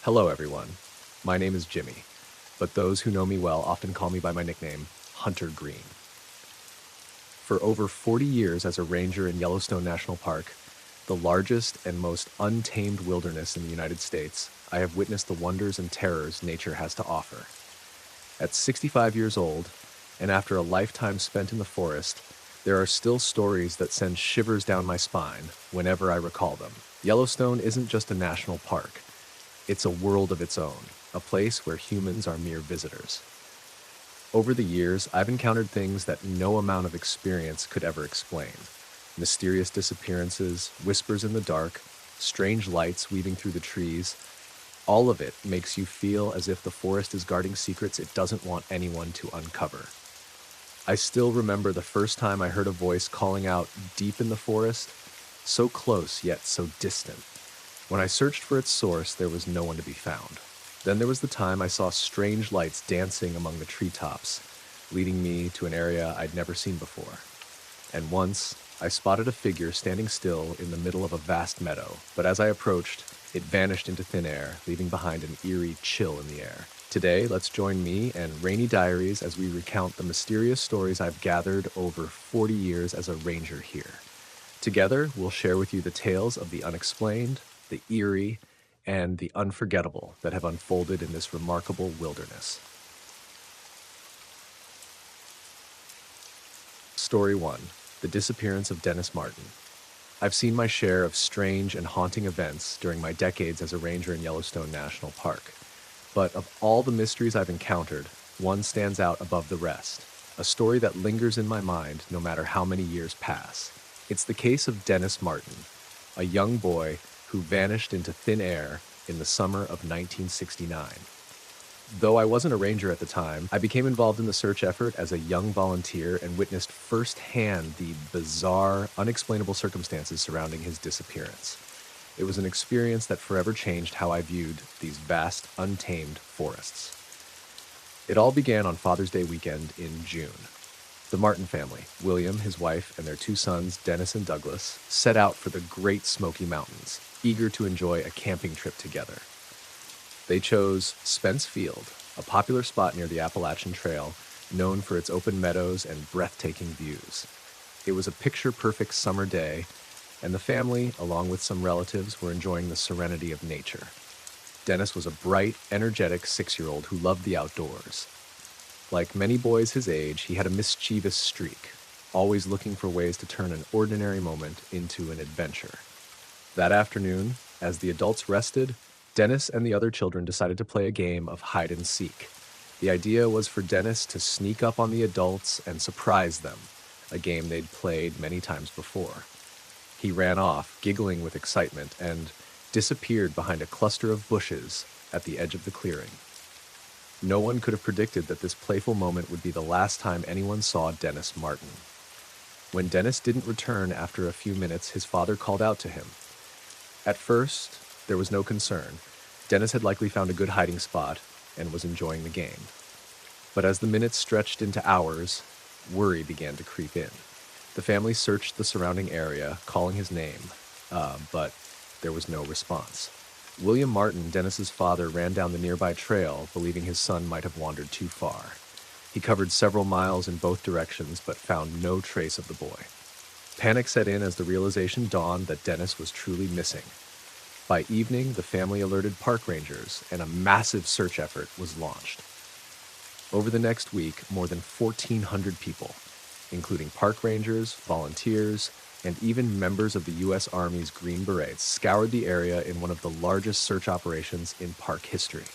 Hello, everyone. My name is Jimmy, but those who know me well often call me by my nickname, Hunter Green. For over 40 years as a ranger in Yellowstone National Park, the largest and most untamed wilderness in the United States, I have witnessed the wonders and terrors nature has to offer. At 65 years old, and after a lifetime spent in the forest, there are still stories that send shivers down my spine whenever I recall them. Yellowstone isn't just a national park. It's a world of its own, a place where humans are mere visitors. Over the years, I've encountered things that no amount of experience could ever explain. Mysterious disappearances, whispers in the dark, strange lights weaving through the trees. All of it makes you feel as if the forest is guarding secrets it doesn't want anyone to uncover. I still remember the first time I heard a voice calling out deep in the forest, so close yet so distant. When I searched for its source, there was no one to be found. Then there was the time I saw strange lights dancing among the treetops, leading me to an area I'd never seen before. And once, I spotted a figure standing still in the middle of a vast meadow, but as I approached, it vanished into thin air, leaving behind an eerie chill in the air. Today, let's join me and Rainy Diaries as we recount the mysterious stories I've gathered over 40 years as a ranger here. Together, we'll share with you the tales of the unexplained, the eerie, and the unforgettable that have unfolded in this remarkable wilderness. Story 1. The Disappearance of Dennis Martin. I've seen my share of strange and haunting events during my decades as a ranger in Yellowstone National Park. But of all the mysteries I've encountered, one stands out above the rest, a story that lingers in my mind no matter how many years pass. It's the case of Dennis Martin, a young boy who vanished into thin air in the summer of 1969. Though I wasn't a ranger at the time, I became involved in the search effort as a young volunteer and witnessed firsthand the bizarre, unexplainable circumstances surrounding his disappearance. It was an experience that forever changed how I viewed these vast, untamed forests. It all began on Father's Day weekend in June. The Martin family, William, his wife, and their two sons, Dennis and Douglas, set out for the Great Smoky Mountains, eager to enjoy a camping trip together. They chose Spence Field, a popular spot near the Appalachian Trail, known for its open meadows and breathtaking views. It was a picture-perfect summer day, and the family, along with some relatives, were enjoying the serenity of nature. Dennis was a bright, energetic 6-year-old who loved the outdoors. Like many boys his age, he had a mischievous streak, always looking for ways to turn an ordinary moment into an adventure. That afternoon, as the adults rested, Dennis and the other children decided to play a game of hide and seek. The idea was for Dennis to sneak up on the adults and surprise them, a game they'd played many times before. He ran off, giggling with excitement, and disappeared behind a cluster of bushes at the edge of the clearing. No one could have predicted that this playful moment would be the last time anyone saw Dennis Martin. When Dennis didn't return after a few minutes, his father called out to him. At first, there was no concern. Dennis had likely found a good hiding spot and was enjoying the game. But as the minutes stretched into hours, worry began to creep in. The family searched the surrounding area, calling his name, but there was no response. William Martin, Dennis's father, ran down the nearby trail, believing his son might have wandered too far. He covered several miles in both directions, but found no trace of the boy. Panic set in as the realization dawned that Dennis was truly missing. By evening, the family alerted park rangers, and a massive search effort was launched. Over the next week, more than 1,400 people, including park rangers, volunteers, and even members of the U.S. Army's Green Berets, scoured the area in one of the largest search operations in park history.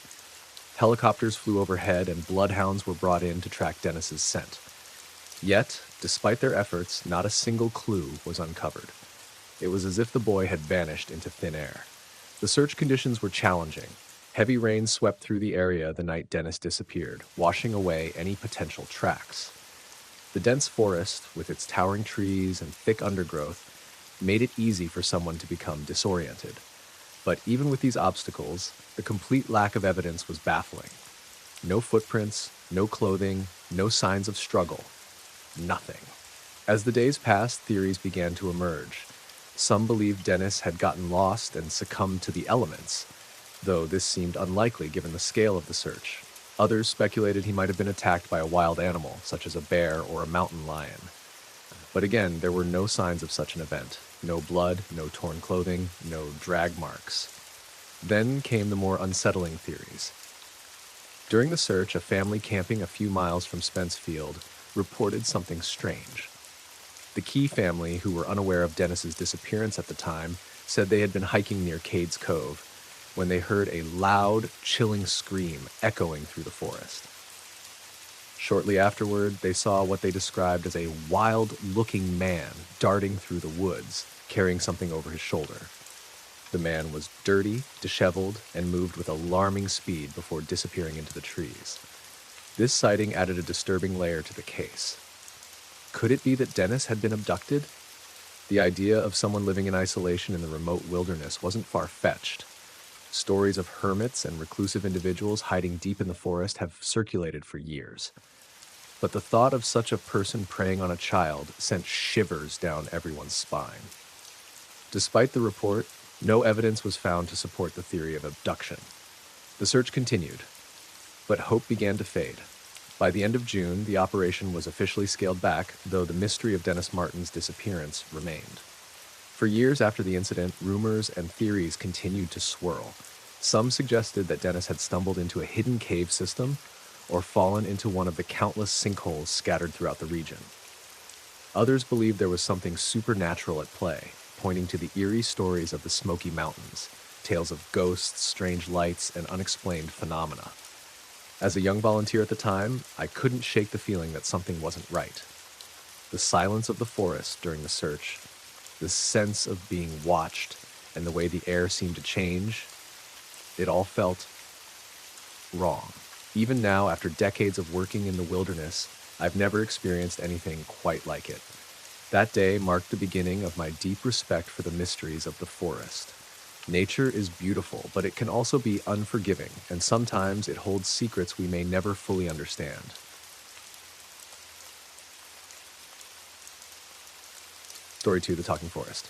Helicopters flew overhead and bloodhounds were brought in to track Dennis's scent. Yet, despite their efforts, not a single clue was uncovered. It was as if the boy had vanished into thin air. The search conditions were challenging. Heavy rain swept through the area the night Dennis disappeared, washing away any potential tracks. The dense forest, with its towering trees and thick undergrowth, made it easy for someone to become disoriented. But even with these obstacles, the complete lack of evidence was baffling. No footprints, no clothing, no signs of struggle. Nothing. As the days passed, theories began to emerge. Some believed Dennis had gotten lost and succumbed to the elements. though this seemed unlikely given the scale of the search. Others speculated he might have been attacked by a wild animal, such as a bear or a mountain lion. But again, there were no signs of such an event. No blood, no torn clothing, no drag marks. Then came the more unsettling theories. During the search, a family camping a few miles from Spence Field reported something strange. The Key family, who were unaware of Dennis's disappearance at the time, said they had been hiking near Cades Cove when they heard a loud, chilling scream echoing through the forest. Shortly afterward, they saw what they described as a wild-looking man darting through the woods, carrying something over his shoulder. The man was dirty, disheveled, and moved with alarming speed before disappearing into the trees. This sighting added a disturbing layer to the case. Could it be that Dennis had been abducted? The idea of someone living in isolation in the remote wilderness wasn't far-fetched. Stories of hermits and reclusive individuals hiding deep in the forest have circulated for years. But the thought of such a person preying on a child sent shivers down everyone's spine. Despite the report, no evidence was found to support the theory of abduction. The search continued, but hope began to fade. By the end of June, the operation was officially scaled back, though the mystery of Dennis Martin's disappearance remained. For years after the incident, rumors and theories continued to swirl. Some suggested that Dennis had stumbled into a hidden cave system or fallen into one of the countless sinkholes scattered throughout the region. Others believed there was something supernatural at play, pointing to the eerie stories of the Smoky Mountains, tales of ghosts, strange lights, and unexplained phenomena. As a young volunteer at the time, I couldn't shake the feeling that something wasn't right. The silence of the forest during the search, the sense of being watched, and the way the air seemed to change, it all felt wrong. Even now, after decades of working in the wilderness, I've never experienced anything quite like it. That day marked the beginning of my deep respect for the mysteries of the forest. Nature is beautiful, but it can also be unforgiving, and sometimes it holds secrets we may never fully understand. Story 2, The Talking Forest.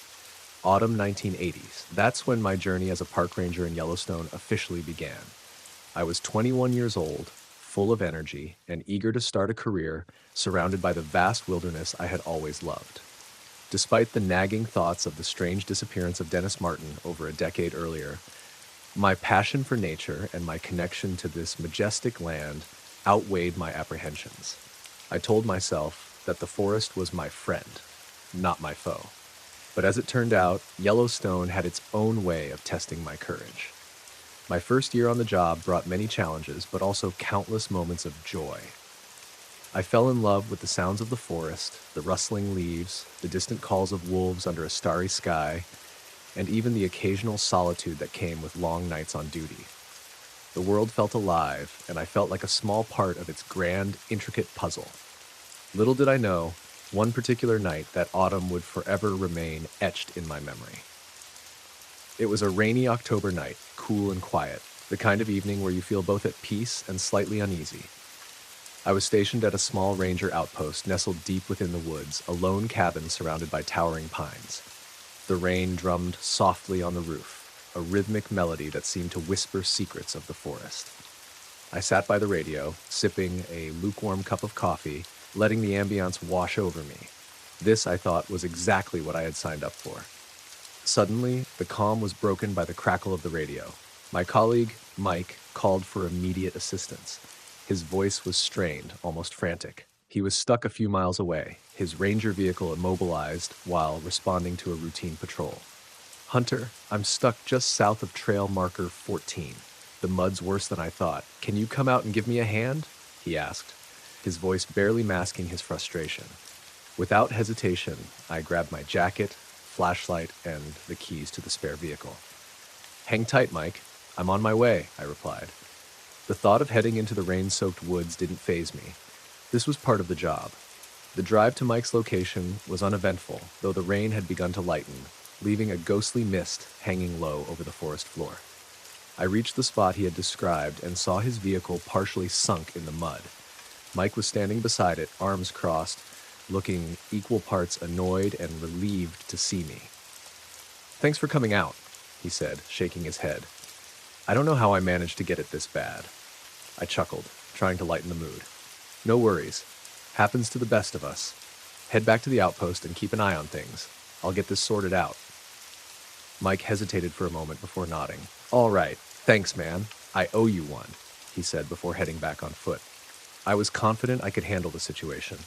Autumn 1980s. That's when my journey as a park ranger in Yellowstone officially began. I was 21 years old, full of energy, and eager to start a career surrounded by the vast wilderness I had always loved. Despite the nagging thoughts of the strange disappearance of Dennis Martin over a decade earlier, my passion for nature and my connection to this majestic land outweighed my apprehensions. I told myself that the forest was my friend, not my foe. But as it turned out, Yellowstone had its own way of testing my courage. My first year on the job brought many challenges, but also countless moments of joy. I fell in love with the sounds of the forest, the rustling leaves, the distant calls of wolves under a starry sky, and even the occasional solitude that came with long nights on duty. The world felt alive, and I felt like a small part of its grand, intricate puzzle. Little did I know, one particular night that autumn would forever remain etched in my memory. It was a rainy October night, cool and quiet, the kind of evening where you feel both at peace and slightly uneasy. I was stationed at a small ranger outpost nestled deep within the woods, a lone cabin surrounded by towering pines. The rain drummed softly on the roof, a rhythmic melody that seemed to whisper secrets of the forest. I sat by the radio, sipping a lukewarm cup of coffee, letting the ambience wash over me. This, I thought, was exactly what I had signed up for. Suddenly, the calm was broken by the crackle of the radio. My colleague, Mike, called for immediate assistance. His voice was strained, almost frantic. He was stuck a few miles away, his ranger vehicle immobilized while responding to a routine patrol. "Hunter, I'm stuck just south of trail marker 14. The mud's worse than I thought. Can you come out and give me a hand?" he asked, his voice barely masking his frustration. Without hesitation, I grabbed my jacket, flashlight, and the keys to the spare vehicle. "Hang tight, Mike. I'm on my way," I replied. The thought of heading into the rain-soaked woods didn't faze me. This was part of the job. The drive to Mike's location was uneventful, though the rain had begun to lighten, leaving a ghostly mist hanging low over the forest floor. I reached the spot he had described and saw his vehicle partially sunk in the mud. Mike was standing beside it, arms crossed, looking equal parts annoyed and relieved to see me. "Thanks for coming out," he said, shaking his head. I don't know how I managed to get it this bad. I chuckled, trying to lighten the mood. No worries. Happens to the best of us. Head back to the outpost and keep an eye on things. I'll get this sorted out. Mike hesitated for a moment before nodding. All right, thanks, man. I owe you one, he said before heading back on foot. I was confident I could handle the situation.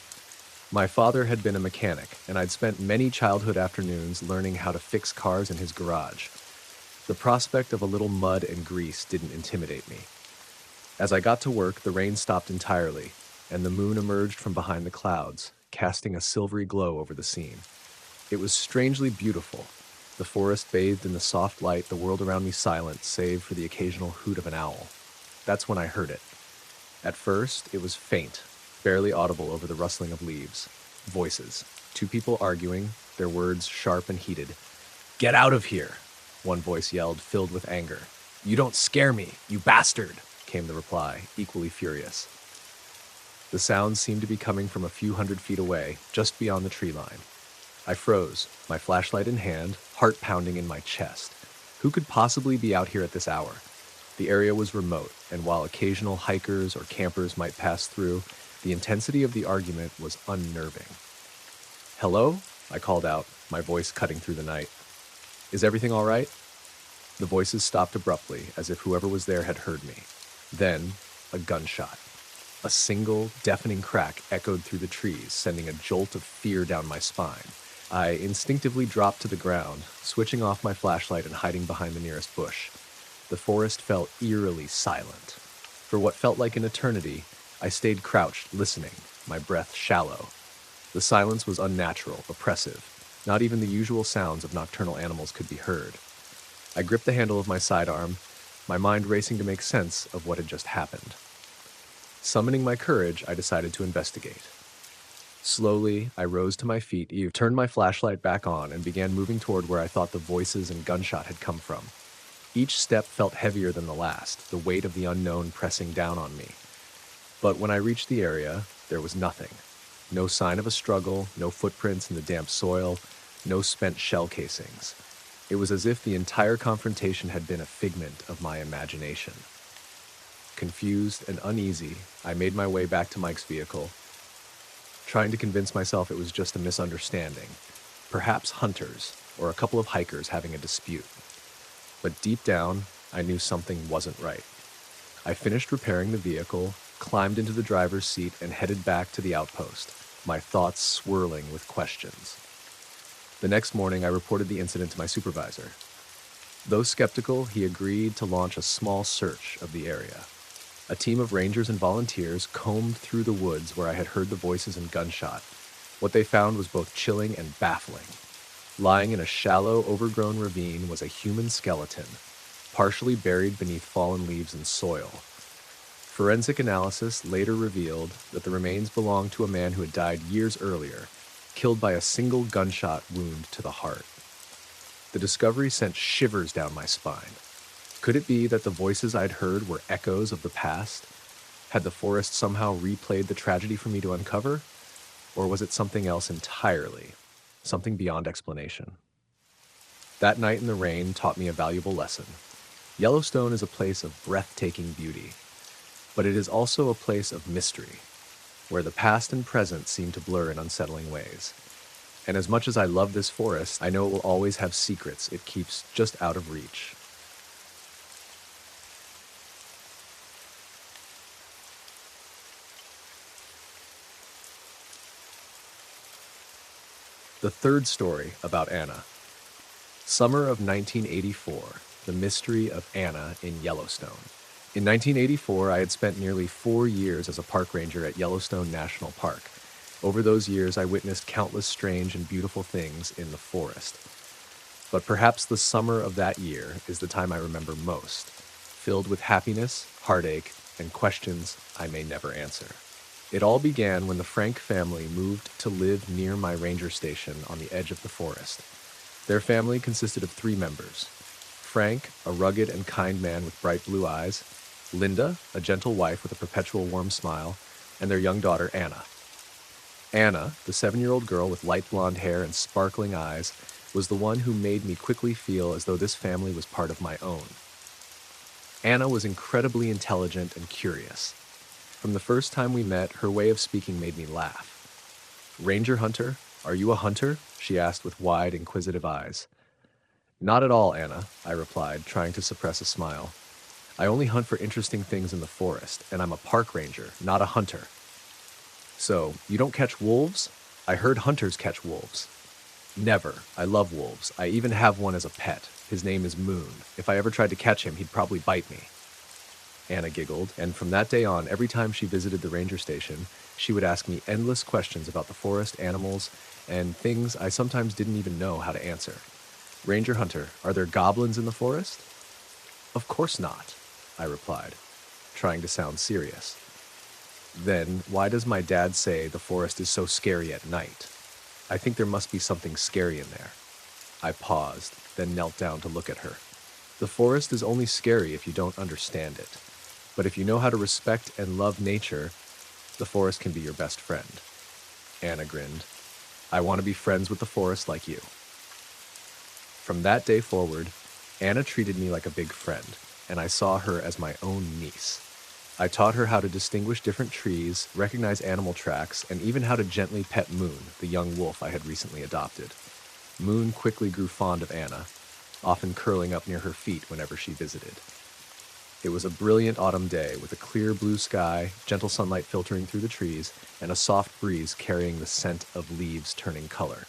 My father had been a mechanic, and I'd spent many childhood afternoons learning how to fix cars in his garage. The prospect of a little mud and grease didn't intimidate me. As I got to work, the rain stopped entirely, and the moon emerged from behind the clouds, casting a silvery glow over the scene. It was strangely beautiful. The forest bathed in the soft light, the world around me silent, save for the occasional hoot of an owl. That's when I heard it. At first, it was faint, barely audible over the rustling of leaves. Voices. Two people arguing, their words sharp and heated. "Get out of here!" one voice yelled, filled with anger. "You don't scare me, you bastard!" came the reply, equally furious. The sounds seemed to be coming from a few hundred feet away, just beyond the tree line. I froze, my flashlight in hand, heart pounding in my chest. Who could possibly be out here at this hour? The area was remote, and while occasional hikers or campers might pass through, the intensity of the argument was unnerving. "Hello?" I called out, my voice cutting through the night. "Is everything all right?" The voices stopped abruptly, as if whoever was there had heard me. Then, a gunshot. A single, deafening crack echoed through the trees, sending a jolt of fear down my spine. I instinctively dropped to the ground, switching off my flashlight and hiding behind the nearest bush. The forest felt eerily silent. For what felt like an eternity, I stayed crouched, listening, my breath shallow. The silence was unnatural, oppressive. Not even the usual sounds of nocturnal animals could be heard. I gripped the handle of my sidearm, my mind racing to make sense of what had just happened. Summoning my courage, I decided to investigate. Slowly, I rose to my feet, turned my flashlight back on, and began moving toward where I thought the voices and gunshot had come from. Each step felt heavier than the last, the weight of the unknown pressing down on me. But when I reached the area, there was nothing. No sign of a struggle, no footprints in the damp soil, no spent shell casings. It was as if the entire confrontation had been a figment of my imagination. Confused and uneasy, I made my way back to Mike's vehicle, trying to convince myself it was just a misunderstanding. Perhaps hunters, or a couple of hikers having a dispute. But deep down, I knew something wasn't right. I finished repairing the vehicle, climbed into the driver's seat, and headed back to the outpost, my thoughts swirling with questions. The next morning, I reported the incident to my supervisor. Though skeptical, he agreed to launch a small search of the area. A team of rangers and volunteers combed through the woods where I had heard the voices and gunshot. What they found was both chilling and baffling. Lying in a shallow, overgrown ravine was a human skeleton, partially buried beneath fallen leaves and soil. Forensic analysis later revealed that the remains belonged to a man who had died years earlier, killed by a single gunshot wound to the heart. The discovery sent shivers down my spine. Could it be that the voices I'd heard were echoes of the past? Had the forest somehow replayed the tragedy for me to uncover? Or was it something else entirely? Something beyond explanation? That night in the rain taught me a valuable lesson. Yellowstone is a place of breathtaking beauty, but it is also a place of mystery, where the past and present seem to blur in unsettling ways. And as much as I love this forest, I know it will always have secrets it keeps just out of reach. The third story about Anna. Summer of 1984, the mystery of Anna in Yellowstone. In 1984, I had spent nearly 4 years as a park ranger at Yellowstone National Park. Over those years, I witnessed countless strange and beautiful things in the forest. But perhaps the summer of that year is the time I remember most, filled with happiness, heartache, and questions I may never answer. It all began when the Frank family moved to live near my ranger station on the edge of the forest. Their family consisted of 3 members: Frank, a rugged and kind man with bright blue eyes; Linda, a gentle wife with a perpetual warm smile; and their young daughter, Anna. Anna, the 7-year-old girl with light blonde hair and sparkling eyes, was the one who made me quickly feel as though this family was part of my own. Anna was incredibly intelligent and curious. From the first time we met, her way of speaking made me laugh. "Ranger hunter? Are you a hunter?" she asked with wide, inquisitive eyes. "Not at all, Anna," I replied, trying to suppress a smile. "I only hunt for interesting things in the forest, and I'm a park ranger, not a hunter." "So, you don't catch wolves? I heard hunters catch wolves." "Never. I love wolves. I even have one as a pet. His name is Moon. If I ever tried to catch him, he'd probably bite me." Anna giggled, and from that day on, every time she visited the ranger station, she would ask me endless questions about the forest, animals, and things I sometimes didn't even know how to answer. "Ranger hunter, are there goblins in the forest?" "Of course not," I replied, trying to sound serious. "Then why does my dad say the forest is so scary at night? I think there must be something scary in there." I paused, then knelt down to look at her. "The forest is only scary if you don't understand it. But if you know how to respect and love nature, the forest can be your best friend." Anna grinned. "I want to be friends with the forest like you." From that day forward, Anna treated me like a big friend, and I saw her as my own niece. I taught her how to distinguish different trees, recognize animal tracks, and even how to gently pet Moon, the young wolf I had recently adopted. Moon quickly grew fond of Anna, often curling up near her feet whenever she visited. It was a brilliant autumn day with a clear blue sky, gentle sunlight filtering through the trees, and a soft breeze carrying the scent of leaves turning color.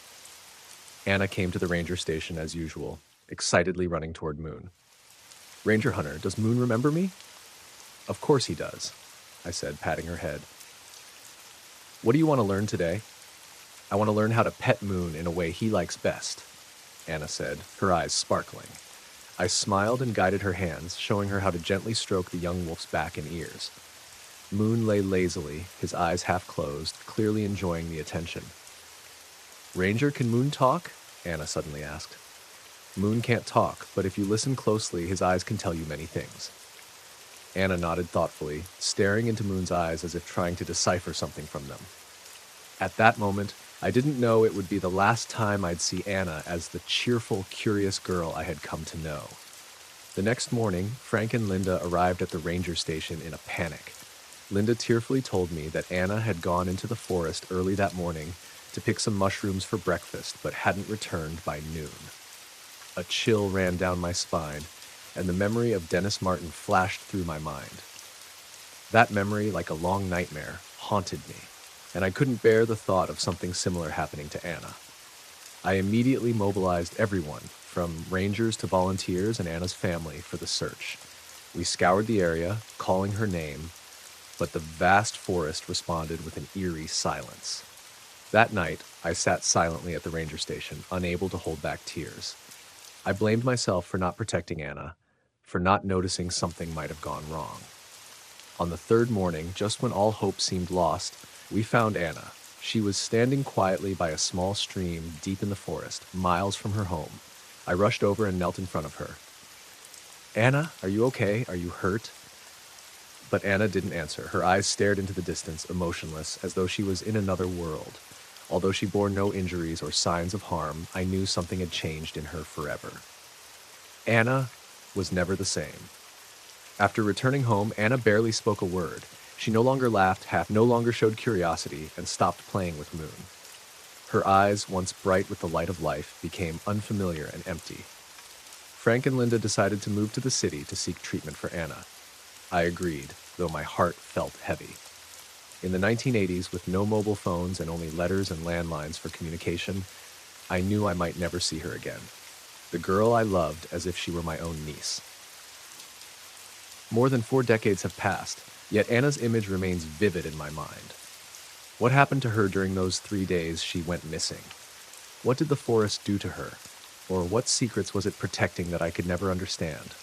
Anna came to the ranger station as usual, excitedly running toward Moon. "Ranger hunter, does Moon remember me?" "Of course he does," I said, patting her head. "What do you want to learn today?" "I want to learn how to pet Moon in a way he likes best," Anna said, her eyes sparkling. I smiled and guided her hands, showing her how to gently stroke the young wolf's back and ears. Moon lay lazily, his eyes half closed, clearly enjoying the attention. "Ranger, can Moon talk?" Anna suddenly asked. "Moon can't talk, but if you listen closely, his eyes can tell you many things." Anna nodded thoughtfully, staring into Moon's eyes as if trying to decipher something from them. At that moment, I didn't know it would be the last time I'd see Anna as the cheerful, curious girl I had come to know. The next morning, Frank and Linda arrived at the ranger station in a panic. Linda tearfully told me that Anna had gone into the forest early that morning to pick some mushrooms for breakfast, but hadn't returned by noon. A chill ran down my spine, and the memory of Dennis Martin flashed through my mind. That memory, like a long nightmare, haunted me, and I couldn't bear the thought of something similar happening to Anna. I immediately mobilized everyone, from rangers to volunteers and Anna's family, for the search. We scoured the area, calling her name, but the vast forest responded with an eerie silence. That night, I sat silently at the ranger station, unable to hold back tears. I blamed myself for not protecting Anna, for not noticing something might have gone wrong. On the third morning, just when all hope seemed lost, we found Anna. She was standing quietly by a small stream deep in the forest, miles from her home. I rushed over and knelt in front of her. "Anna, are you okay? Are you hurt?" But Anna didn't answer. Her eyes stared into the distance, emotionless, as though she was in another world. Although she bore no injuries or signs of harm, I knew something had changed in her forever. Anna was never the same. After returning home, Anna barely spoke a word. She no longer laughed, no longer showed curiosity, and stopped playing with Moon. Her eyes, once bright with the light of life, became unfamiliar and empty. Frank and Linda decided to move to the city to seek treatment for Anna. I agreed, though my heart felt heavy. In the 1980s, with no mobile phones and only letters and landlines for communication, I knew I might never see her again. The girl I loved as if she were my own niece. More than 4 decades have passed, yet Anna's image remains vivid in my mind. What happened to her during those 3 days she went missing? What did the forest do to her? Or what secrets was it protecting that I could never understand?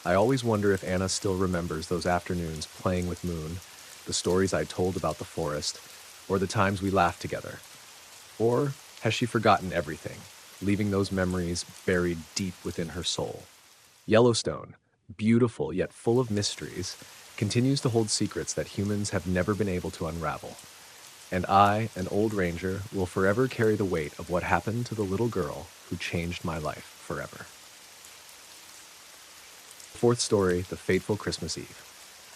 I always wonder if Anna still remembers those afternoons playing with Moon, the stories I told about the forest, or the times we laughed together. Or has she forgotten everything, leaving those memories buried deep within her soul? Yellowstone, beautiful yet full of mysteries, continues to hold secrets that humans have never been able to unravel. And I, an old ranger, will forever carry the weight of what happened to the little girl who changed my life forever. Fourth story, the fateful Christmas Eve.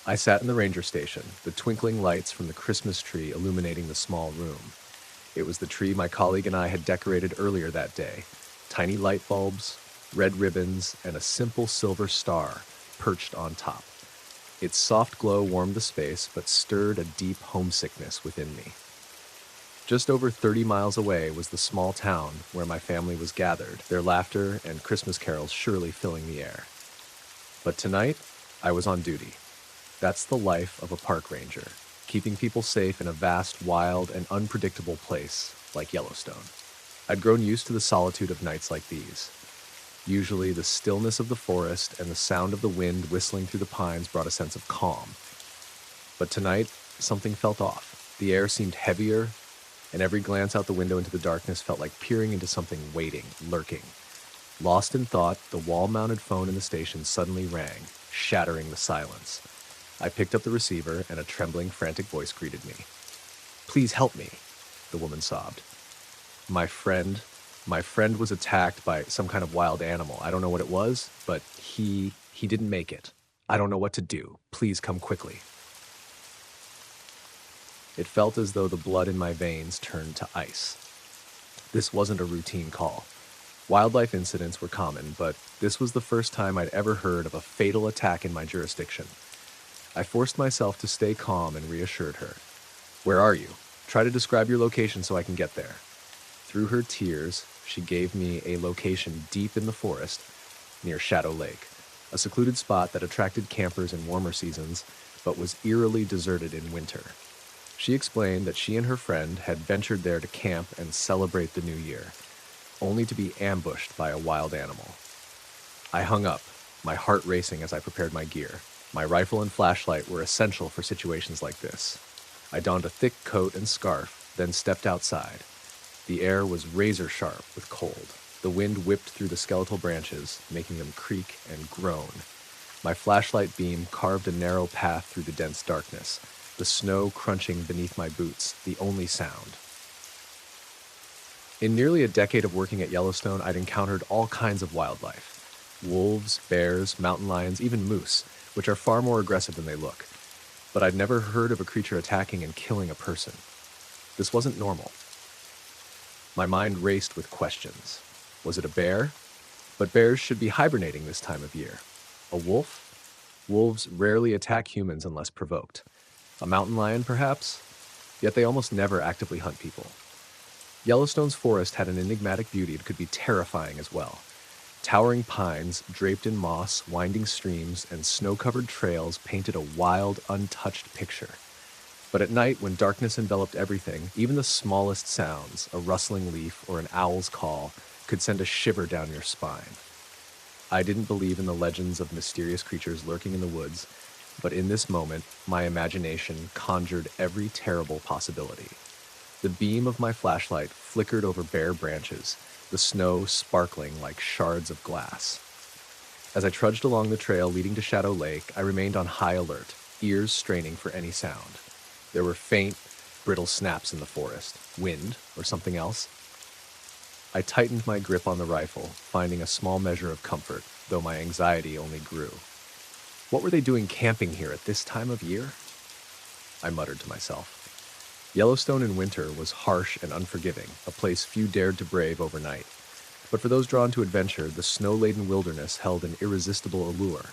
I sat in the ranger station, the twinkling lights from the Christmas tree illuminating the small room. It was the tree my colleague and I had decorated earlier that day. Tiny light bulbs, red ribbons, and a simple silver star perched on top. Its soft glow warmed the space, but stirred a deep homesickness within me. Just over 30 miles away was the small town where my family was gathered, their laughter and Christmas carols surely filling the air. But tonight, I was on duty. That's the life of a park ranger, keeping people safe in a vast, wild, and unpredictable place like Yellowstone. I'd grown used to the solitude of nights like these. Usually, the stillness of the forest and the sound of the wind whistling through the pines brought a sense of calm. But tonight, something felt off. The air seemed heavier, and every glance out the window into the darkness felt like peering into something waiting, lurking. Lost in thought, the wall-mounted phone in the station suddenly rang, shattering the silence. I picked up the receiver, and a trembling, frantic voice greeted me. "Please help me," the woman sobbed. My friend was attacked by some kind of wild animal. I don't know what it was, but he didn't make it. I don't know what to do. Please come quickly. It felt as though the blood in my veins turned to ice. This wasn't a routine call. Wildlife incidents were common, but this was the first time I'd ever heard of a fatal attack in my jurisdiction. I forced myself to stay calm and reassured her. "Where are you? Try to describe your location so I can get there." Through her tears, she gave me a location deep in the forest near Shadow Lake, a secluded spot that attracted campers in warmer seasons, but was eerily deserted in winter. She explained that she and her friend had ventured there to camp and celebrate the new year, only to be ambushed by a wild animal. I hung up, my heart racing as I prepared my gear. My rifle and flashlight were essential for situations like this. I donned a thick coat and scarf, then stepped outside. The air was razor sharp with cold. The wind whipped through the skeletal branches, making them creak and groan. My flashlight beam carved a narrow path through the dense darkness, the snow crunching beneath my boots, the only sound. In nearly a decade of working at Yellowstone, I'd encountered all kinds of wildlife. Wolves, bears, mountain lions, even moose, which are far more aggressive than they look. But I'd never heard of a creature attacking and killing a person. This wasn't normal. My mind raced with questions. Was it a bear? But bears should be hibernating this time of year. A wolf? Wolves rarely attack humans unless provoked. A mountain lion, perhaps? Yet they almost never actively hunt people. Yellowstone's forest had an enigmatic beauty that could be terrifying as well. Towering pines, draped in moss, winding streams, and snow-covered trails painted a wild, untouched picture. But at night, when darkness enveloped everything, even the smallest sounds, a rustling leaf or an owl's call, could send a shiver down your spine. I didn't believe in the legends of mysterious creatures lurking in the woods, but in this moment, my imagination conjured every terrible possibility. The beam of my flashlight flickered over bare branches, the snow sparkling like shards of glass. As I trudged along the trail leading to Shadow Lake, I remained on high alert, ears straining for any sound. There were faint, brittle snaps in the forest. Wind, or something else? I tightened my grip on the rifle, finding a small measure of comfort, though my anxiety only grew. What were they doing camping here at this time of year? I muttered to myself. Yellowstone in winter was harsh and unforgiving, a place few dared to brave overnight. But for those drawn to adventure, the snow-laden wilderness held an irresistible allure.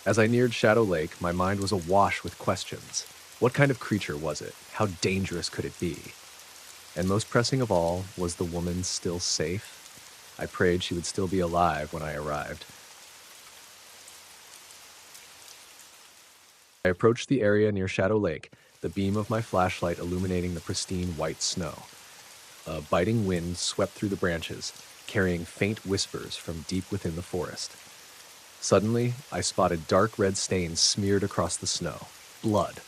As I neared Shadow Lake, my mind was awash with questions. What kind of creature was it? How dangerous could it be? And most pressing of all, was the woman still safe? I prayed she would still be alive when I arrived. I approached the area near Shadow Lake, the beam of my flashlight illuminating the pristine white snow. A biting wind swept through the branches, carrying faint whispers from deep within the forest. Suddenly, I spotted dark red stains smeared across the snow. Blood.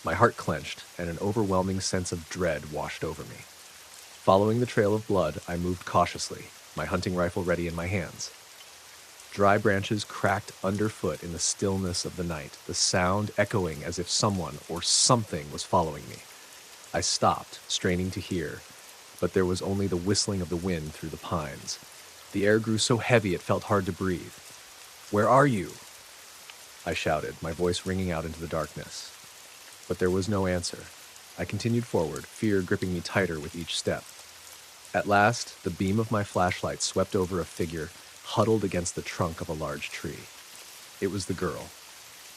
My heart clenched, and an overwhelming sense of dread washed over me. Following the trail of blood, I moved cautiously, my hunting rifle ready in my hands. Dry branches cracked underfoot in the stillness of the night, the sound echoing as if someone or something was following me. I stopped, straining to hear, but there was only the whistling of the wind through the pines. The air grew so heavy it felt hard to breathe. Where are you? I shouted, my voice ringing out into the darkness. But there was no answer. I continued forward, fear gripping me tighter with each step. At last, the beam of my flashlight swept over a figure huddled against the trunk of a large tree. It was the girl.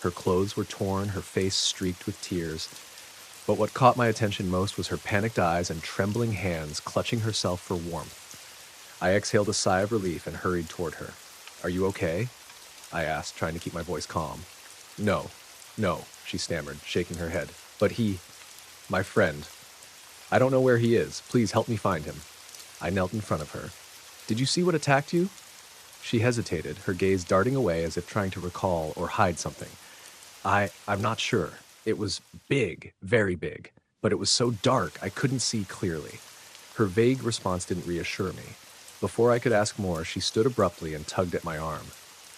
Her clothes were torn, her face streaked with tears, but what caught my attention most was her panicked eyes and trembling hands clutching herself for warmth. I exhaled a sigh of relief and hurried toward her. "Are you okay?" I asked, trying to keep my voice calm. No, she stammered, shaking her head. "But my friend. I don't know where he is. Please help me find him." I knelt in front of her. "Did you see what attacked you?" She hesitated, her gaze darting away as if trying to recall or hide something. I'm not sure. It was big, very big, but it was so dark I couldn't see clearly." Her vague response didn't reassure me. Before I could ask more, she stood abruptly and tugged at my arm.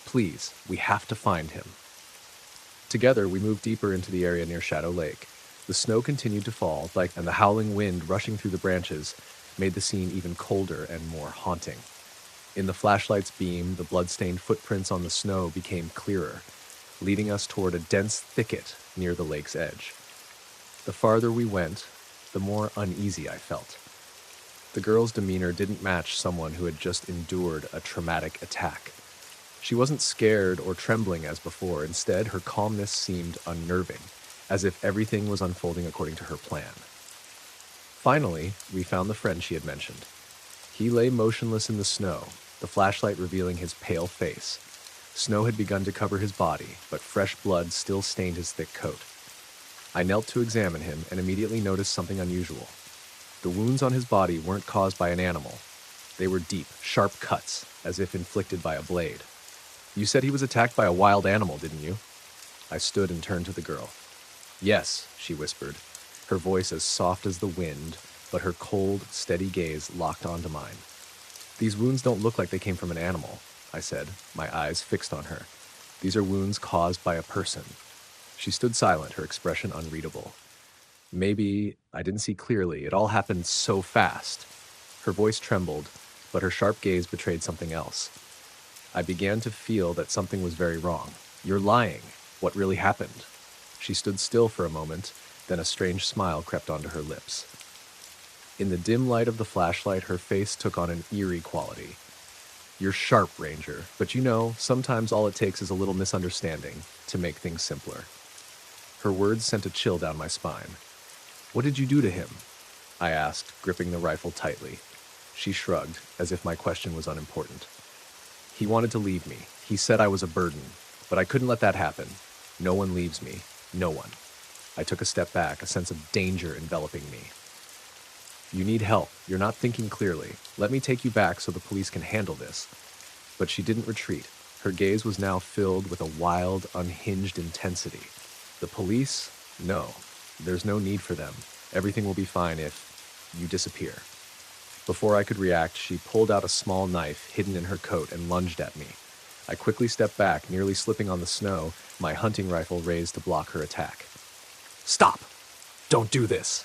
"Please, we have to find him." Together, we moved deeper into the area near Shadow Lake. The snow continued to fall, and the howling wind rushing through the branches made the scene even colder and more haunting. In the flashlight's beam, the blood-stained footprints on the snow became clearer, leading us toward a dense thicket near the lake's edge. The farther we went, the more uneasy I felt. The girl's demeanor didn't match someone who had just endured a traumatic attack. She wasn't scared or trembling as before. Instead, her calmness seemed unnerving, as if everything was unfolding according to her plan. Finally, we found the friend she had mentioned. He lay motionless in the snow, the flashlight revealing his pale face. Snow had begun to cover his body, but fresh blood still stained his thick coat. I knelt to examine him and immediately noticed something unusual. The wounds on his body weren't caused by an animal. They were deep, sharp cuts, as if inflicted by a blade. "You said he was attacked by a wild animal, didn't you?" I stood and turned to the girl. "Yes," she whispered, her voice as soft as the wind, but her cold, steady gaze locked onto mine. "These wounds don't look like they came from an animal," I said, my eyes fixed on her. "These are wounds caused by a person." She stood silent, her expression unreadable. Maybe I didn't see clearly. It all happened so fast. Her voice trembled, but her sharp gaze betrayed something else. I began to feel that something was very wrong. "You're lying. What really happened?" She stood still for a moment, then a strange smile crept onto her lips. In the dim light of the flashlight, her face took on an eerie quality. "You're sharp, Ranger, but sometimes all it takes is a little misunderstanding to make things simpler." Her words sent a chill down my spine. "What did you do to him?" I asked, gripping the rifle tightly. She shrugged, as if my question was unimportant. "He wanted to leave me. He said I was a burden, but I couldn't let that happen. No one leaves me. No one." I took a step back, a sense of danger enveloping me. "You need help. You're not thinking clearly. Let me take you back so the police can handle this." But she didn't retreat. Her gaze was now filled with a wild, unhinged intensity. "The police? No. There's no need for them. Everything will be fine if you disappear." Before I could react, she pulled out a small knife hidden in her coat and lunged at me. I quickly stepped back, nearly slipping on the snow, my hunting rifle raised to block her attack. "Stop! Don't do this!"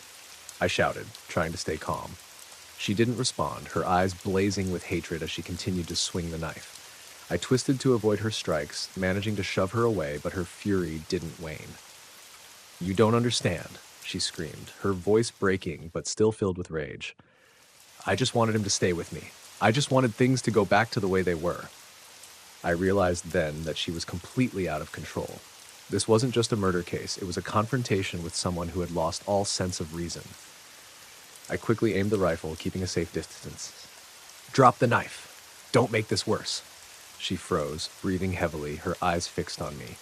I shouted, trying to stay calm. She didn't respond, her eyes blazing with hatred as she continued to swing the knife. I twisted to avoid her strikes, managing to shove her away, but her fury didn't wane. "You don't understand," she screamed, her voice breaking but still filled with rage. "I just wanted him to stay with me. I just wanted things to go back to the way they were." I realized then that she was completely out of control. This wasn't just a murder case, it was a confrontation with someone who had lost all sense of reason. I quickly aimed the rifle, keeping a safe distance. "Drop the knife. Don't make this worse." She froze, breathing heavily, her eyes fixed on me.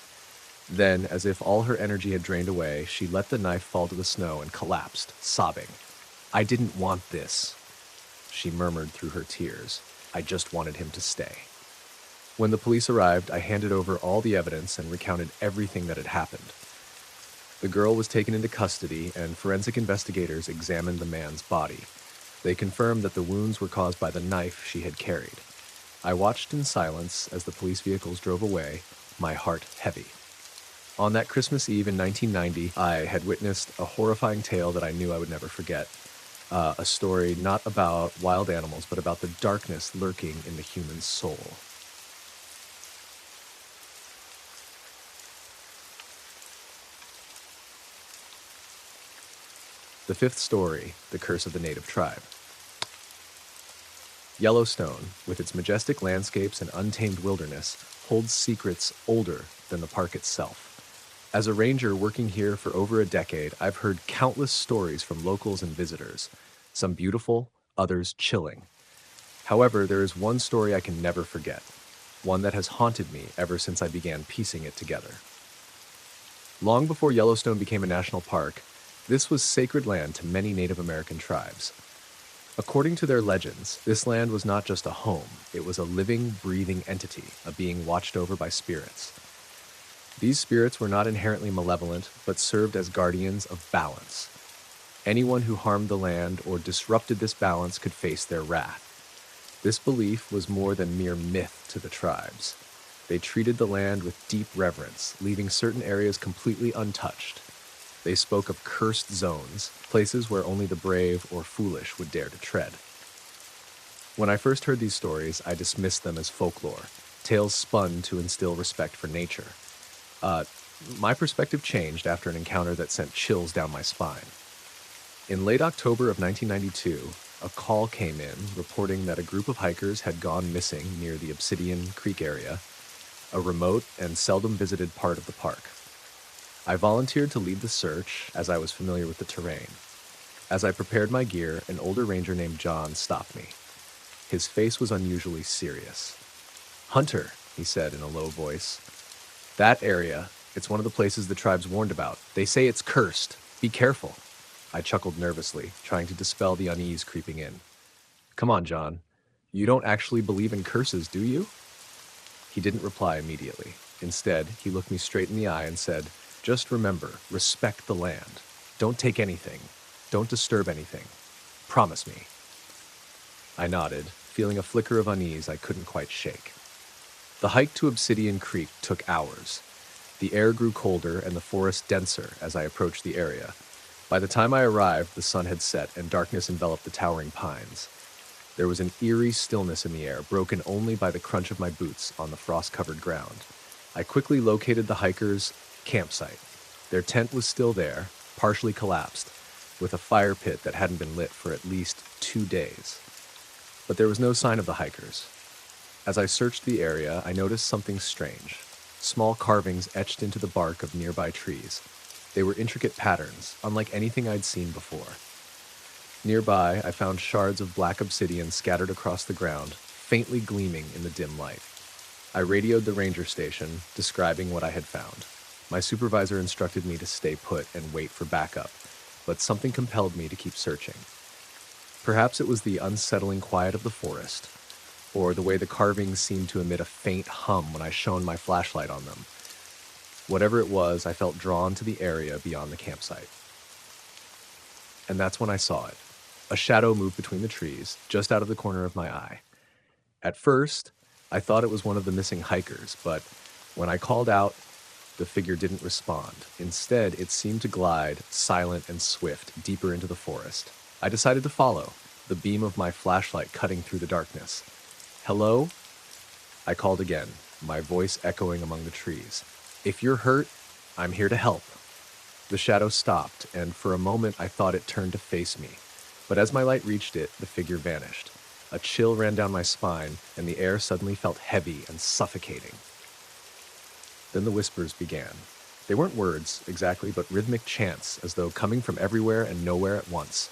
Then, as if all her energy had drained away, she let the knife fall to the snow and collapsed, sobbing. "I didn't want this," she murmured through her tears. "I just wanted him to stay." When the police arrived, I handed over all the evidence and recounted everything that had happened. The girl was taken into custody, and forensic investigators examined the man's body. They confirmed that the wounds were caused by the knife she had carried. I watched in silence as the police vehicles drove away, my heart heavy. On that Christmas Eve in 1990, I had witnessed a horrifying tale that I knew I would never forget. A story not about wild animals, but about the darkness lurking in the human soul. The fifth story, The Curse of the Native Tribe. Yellowstone, with its majestic landscapes and untamed wilderness, holds secrets older than the park itself. As a ranger working here for over a decade, I've heard countless stories from locals and visitors, some beautiful, others chilling. However, there is one story I can never forget, one that has haunted me ever since I began piecing it together. Long before Yellowstone became a national park, this was sacred land to many Native American tribes. According to their legends, this land was not just a home, it was a living, breathing entity, a being watched over by spirits. These spirits were not inherently malevolent, but served as guardians of balance. Anyone who harmed the land or disrupted this balance could face their wrath. This belief was more than mere myth to the tribes. They treated the land with deep reverence, leaving certain areas completely untouched. They spoke of cursed zones, places where only the brave or foolish would dare to tread. When I first heard these stories, I dismissed them as folklore, tales spun to instill respect for nature. My perspective changed after an encounter that sent chills down my spine. In late October of 1992, a call came in reporting that a group of hikers had gone missing near the Obsidian Creek area, a remote and seldom visited part of the park. I volunteered to lead the search as I was familiar with the terrain. As I prepared my gear, an older ranger named John stopped me. His face was unusually serious. "Hunter," he said in a low voice, "that area, it's one of the places the tribes warned about. They say it's cursed. Be careful." I chuckled nervously, trying to dispel the unease creeping in. "Come on, John. You don't actually believe in curses, do you?" He didn't reply immediately. Instead, he looked me straight in the eye and said, "Just remember, respect the land. Don't take anything. Don't disturb anything. Promise me." I nodded, feeling a flicker of unease I couldn't quite shake. The hike to Obsidian Creek took hours. The air grew colder and the forest denser as I approached the area. By the time I arrived, the sun had set and darkness enveloped the towering pines. There was an eerie stillness in the air, broken only by the crunch of my boots on the frost-covered ground. I quickly located the hikers' campsite. Their tent was still there, partially collapsed, with a fire pit that hadn't been lit for at least 2 days. But there was no sign of the hikers. As I searched the area, I noticed something strange. Small carvings etched into the bark of nearby trees. They were intricate patterns, unlike anything I'd seen before. Nearby, I found shards of black obsidian scattered across the ground, faintly gleaming in the dim light. I radioed the ranger station, describing what I had found. My supervisor instructed me to stay put and wait for backup, but something compelled me to keep searching. Perhaps it was the unsettling quiet of the forest, or the way the carvings seemed to emit a faint hum when I shone my flashlight on them. Whatever it was, I felt drawn to the area beyond the campsite. And that's when I saw it. A shadow moved between the trees, just out of the corner of my eye. At first, I thought it was one of the missing hikers, but when I called out, the figure didn't respond. Instead, it seemed to glide, silent and swift, deeper into the forest. I decided to follow, the beam of my flashlight cutting through the darkness. "Hello?" I called again, my voice echoing among the trees. "If you're hurt, I'm here to help." The shadow stopped, and for a moment I thought it turned to face me. But as my light reached it, the figure vanished. A chill ran down my spine, and the air suddenly felt heavy and suffocating. Then the whispers began. They weren't words, exactly, but rhythmic chants, as though coming from everywhere and nowhere at once.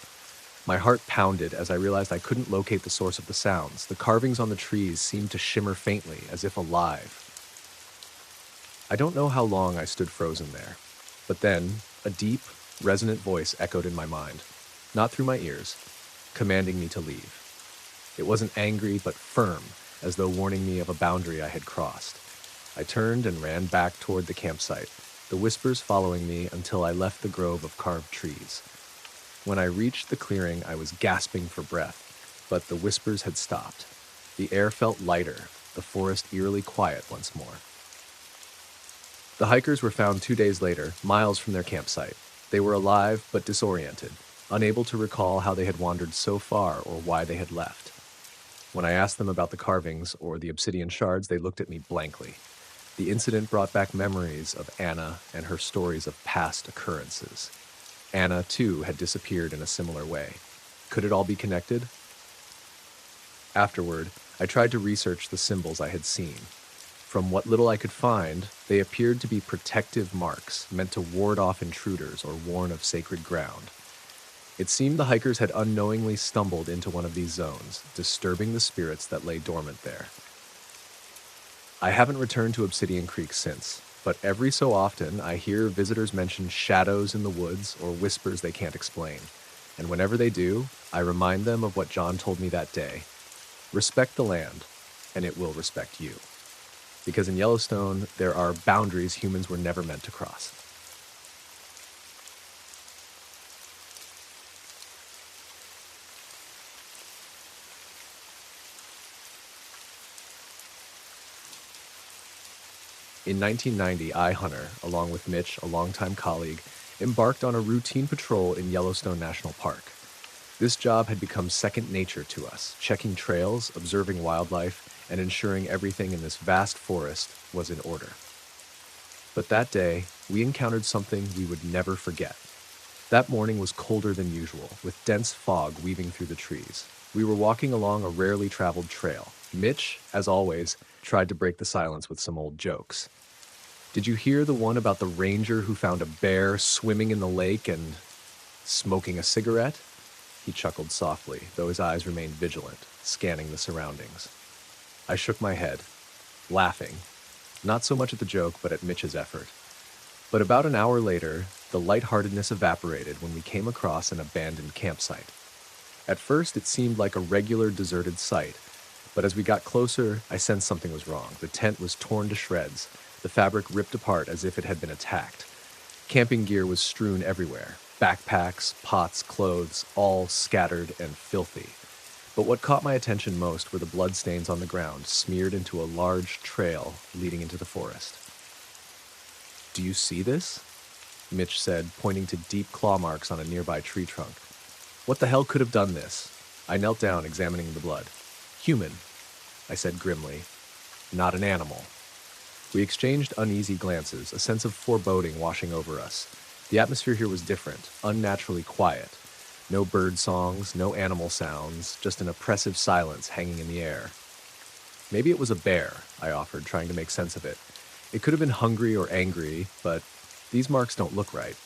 My heart pounded as I realized I couldn't locate the source of the sounds. The carvings on the trees seemed to shimmer faintly, as if alive. I don't know how long I stood frozen there, but then a deep, resonant voice echoed in my mind, not through my ears, commanding me to leave. It wasn't angry, but firm, as though warning me of a boundary I had crossed. I turned and ran back toward the campsite, the whispers following me until I left the grove of carved trees. When I reached the clearing, I was gasping for breath, but the whispers had stopped. The air felt lighter, the forest eerily quiet once more. The hikers were found 2 days later, miles from their campsite. They were alive but disoriented, unable to recall how they had wandered so far or why they had left. When I asked them about the carvings or the obsidian shards, they looked at me blankly. The incident brought back memories of Anna and her stories of past occurrences. Anna, too, had disappeared in a similar way. Could it all be connected? Afterward, I tried to research the symbols I had seen. From what little I could find, they appeared to be protective marks meant to ward off intruders or warn of sacred ground. It seemed the hikers had unknowingly stumbled into one of these zones, disturbing the spirits that lay dormant there. I haven't returned to Obsidian Creek since, but every so often I hear visitors mention shadows in the woods or whispers they can't explain. And whenever they do, I remind them of what John told me that day. Respect the land, and it will respect you. Because in Yellowstone, there are boundaries humans were never meant to cross. In 1990, I, Hunter, along with Mitch, a longtime colleague, embarked on a routine patrol in Yellowstone National Park. This job had become second nature to us, checking trails, observing wildlife, and ensuring everything in this vast forest was in order. But that day, we encountered something we would never forget. That morning was colder than usual, with dense fog weaving through the trees. We were walking along a rarely traveled trail. Mitch, as always, tried to break the silence with some old jokes. Did you hear the one about the ranger who found a bear swimming in the lake and smoking a cigarette? He chuckled softly, though his eyes remained vigilant, scanning the surroundings. I shook my head, laughing, not so much at the joke, but at Mitch's effort. But about an hour later, the lightheartedness evaporated when we came across an abandoned campsite. At first, it seemed like a regular deserted site, but as we got closer, I sensed something was wrong. The tent was torn to shreds, the fabric ripped apart as if it had been attacked. Camping gear was strewn everywhere. Backpacks, pots, clothes, all scattered and filthy. But what caught my attention most were the bloodstains on the ground, smeared into a large trail leading into the forest. "Do you see this?" Mitch said, pointing to deep claw marks on a nearby tree trunk. "What the hell could have done this?" I knelt down, examining the blood. "Human," I said grimly. "Not an animal." We exchanged uneasy glances, a sense of foreboding washing over us. The atmosphere here was different, unnaturally quiet. No bird songs, no animal sounds, just an oppressive silence hanging in the air. "Maybe it was a bear," I offered, trying to make sense of it. "It could have been hungry or angry, but these marks don't look right."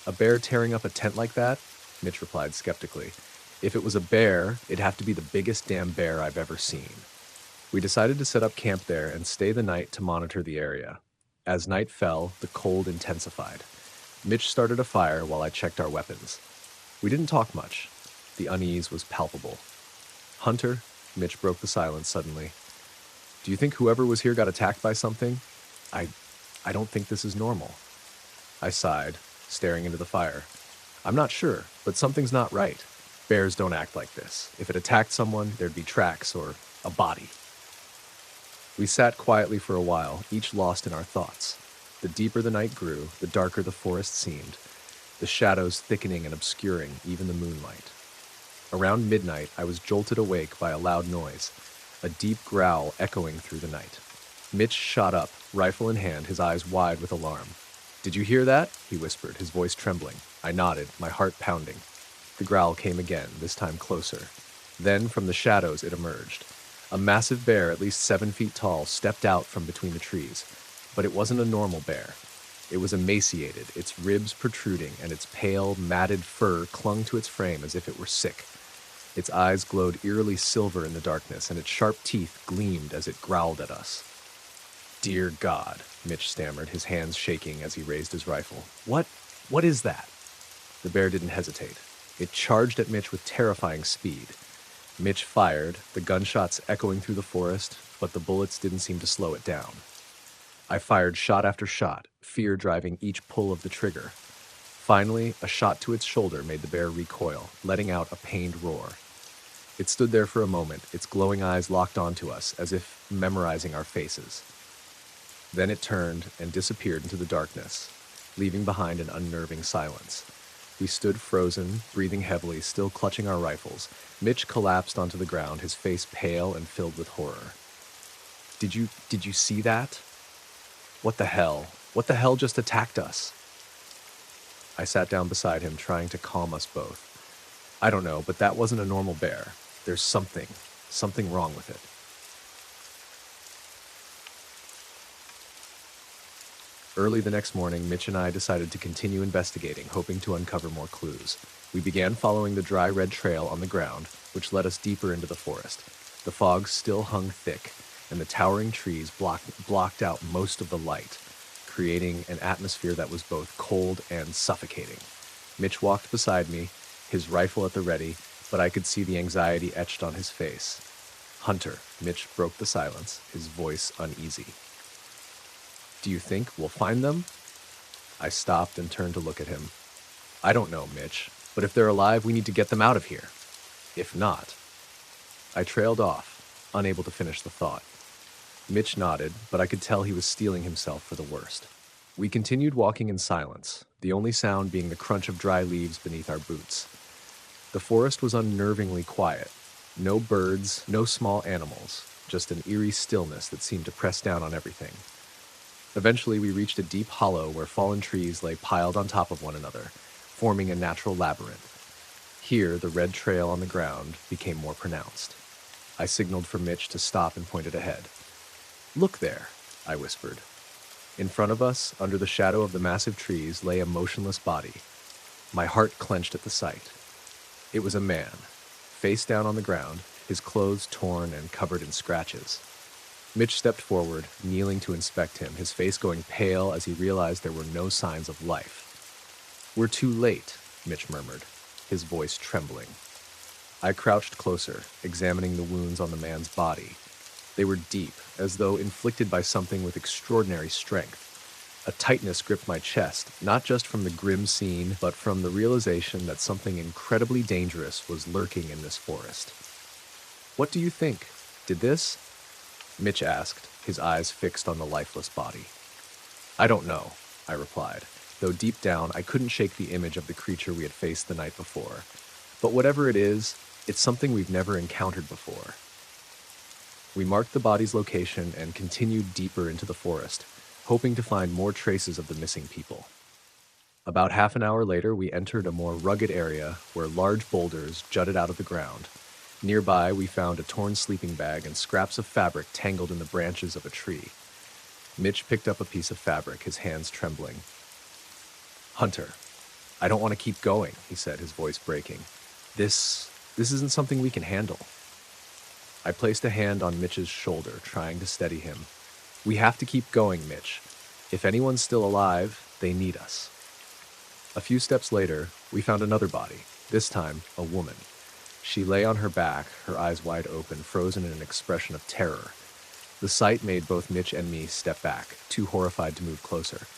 "A bear tearing up a tent like that?" Mitch replied skeptically. "If it was a bear, it'd have to be the biggest damn bear I've ever seen." We decided to set up camp there and stay the night to monitor the area. As night fell, the cold intensified. Mitch started a fire while I checked our weapons. We didn't talk much. The unease was palpable. "Hunter," Mitch broke the silence suddenly. "Do you think whoever was here got attacked by something? I don't think this is normal." I sighed, staring into the fire. "I'm not sure, but something's not right. Bears don't act like this. If it attacked someone, there'd be tracks or a body." We sat quietly for a while, each lost in our thoughts. The deeper the night grew, the darker the forest seemed, the shadows thickening and obscuring even the moonlight. Around midnight, I was jolted awake by a loud noise, a deep growl echoing through the night. Mitch shot up, rifle in hand, his eyes wide with alarm. "Did you hear that?" he whispered, his voice trembling. I nodded, my heart pounding. The growl came again, this time closer. Then, from the shadows, it emerged. A massive bear, at least 7 feet tall, stepped out from between the trees. But it wasn't a normal bear. It was emaciated, its ribs protruding, and its pale, matted fur clung to its frame as if it were sick. Its eyes glowed eerily silver in the darkness, and its sharp teeth gleamed as it growled at us. "Dear God," Mitch stammered, his hands shaking as he raised his rifle. What is that?" The bear didn't hesitate. It charged at Mitch with terrifying speed. Mitch fired, the gunshots echoing through the forest, but the bullets didn't seem to slow it down. I fired shot after shot, fear driving each pull of the trigger. Finally, a shot to its shoulder made the bear recoil, letting out a pained roar. It stood there for a moment, its glowing eyes locked onto us, as if memorizing our faces. Then it turned and disappeared into the darkness, leaving behind an unnerving silence. We stood frozen, breathing heavily, still clutching our rifles. Mitch collapsed onto the ground, his face pale and filled with horror. Did you see that? What the hell? What the hell just attacked us?" I sat down beside him, trying to calm us both. I don't know, but that wasn't a normal bear. There's something wrong with it. Early the next morning, Mitch and I decided to continue investigating, hoping to uncover more clues. We began following the dry red trail on the ground, which led us deeper into the forest. The fog still hung thick, and the towering trees blocked out most of the light, creating an atmosphere that was both cold and suffocating. Mitch walked beside me, his rifle at the ready, but I could see the anxiety etched on his face. "Hunter," Mitch broke the silence, his voice uneasy. "Do you think we'll find them?" I stopped and turned to look at him. "I don't know, Mitch, but if they're alive, we need to get them out of here. If not..." I trailed off, unable to finish the thought. Mitch nodded, but I could tell he was steeling himself for the worst. We continued walking in silence, the only sound being the crunch of dry leaves beneath our boots. The forest was unnervingly quiet. No birds, no small animals, just an eerie stillness that seemed to press down on everything. Eventually, we reached a deep hollow where fallen trees lay piled on top of one another, forming a natural labyrinth. Here, the red trail on the ground became more pronounced. I signaled for Mitch to stop and pointed ahead. "Look there," I whispered. In front of us, under the shadow of the massive trees, lay a motionless body. My heart clenched at the sight. It was a man, face down on the ground, his clothes torn and covered in scratches. Mitch stepped forward, kneeling to inspect him, his face going pale as he realized there were no signs of life. "We're too late," Mitch murmured, his voice trembling. I crouched closer, examining the wounds on the man's body. They were deep, as though inflicted by something with extraordinary strength. A tightness gripped my chest, not just from the grim scene, but from the realization that something incredibly dangerous was lurking in this forest. "What do you think? Did this?" Mitch asked, his eyes fixed on the lifeless body. "I don't know," I replied, though deep down I couldn't shake the image of the creature we had faced the night before. "But whatever it is, it's something we've never encountered before." We marked the body's location and continued deeper into the forest, hoping to find more traces of the missing people. About half an hour later, we entered a more rugged area where large boulders jutted out of the ground. Nearby, we found a torn sleeping bag and scraps of fabric tangled in the branches of a tree. Mitch picked up a piece of fabric, his hands trembling. "Hunter, I don't want to keep going," he said, his voice breaking. This isn't something we can handle." I placed a hand on Mitch's shoulder, trying to steady him. "We have to keep going, Mitch. If anyone's still alive, they need us." A few steps later, we found another body, this time a woman. She lay on her back, her eyes wide open, frozen in an expression of terror. The sight made both Mitch and me step back, too horrified to move closer.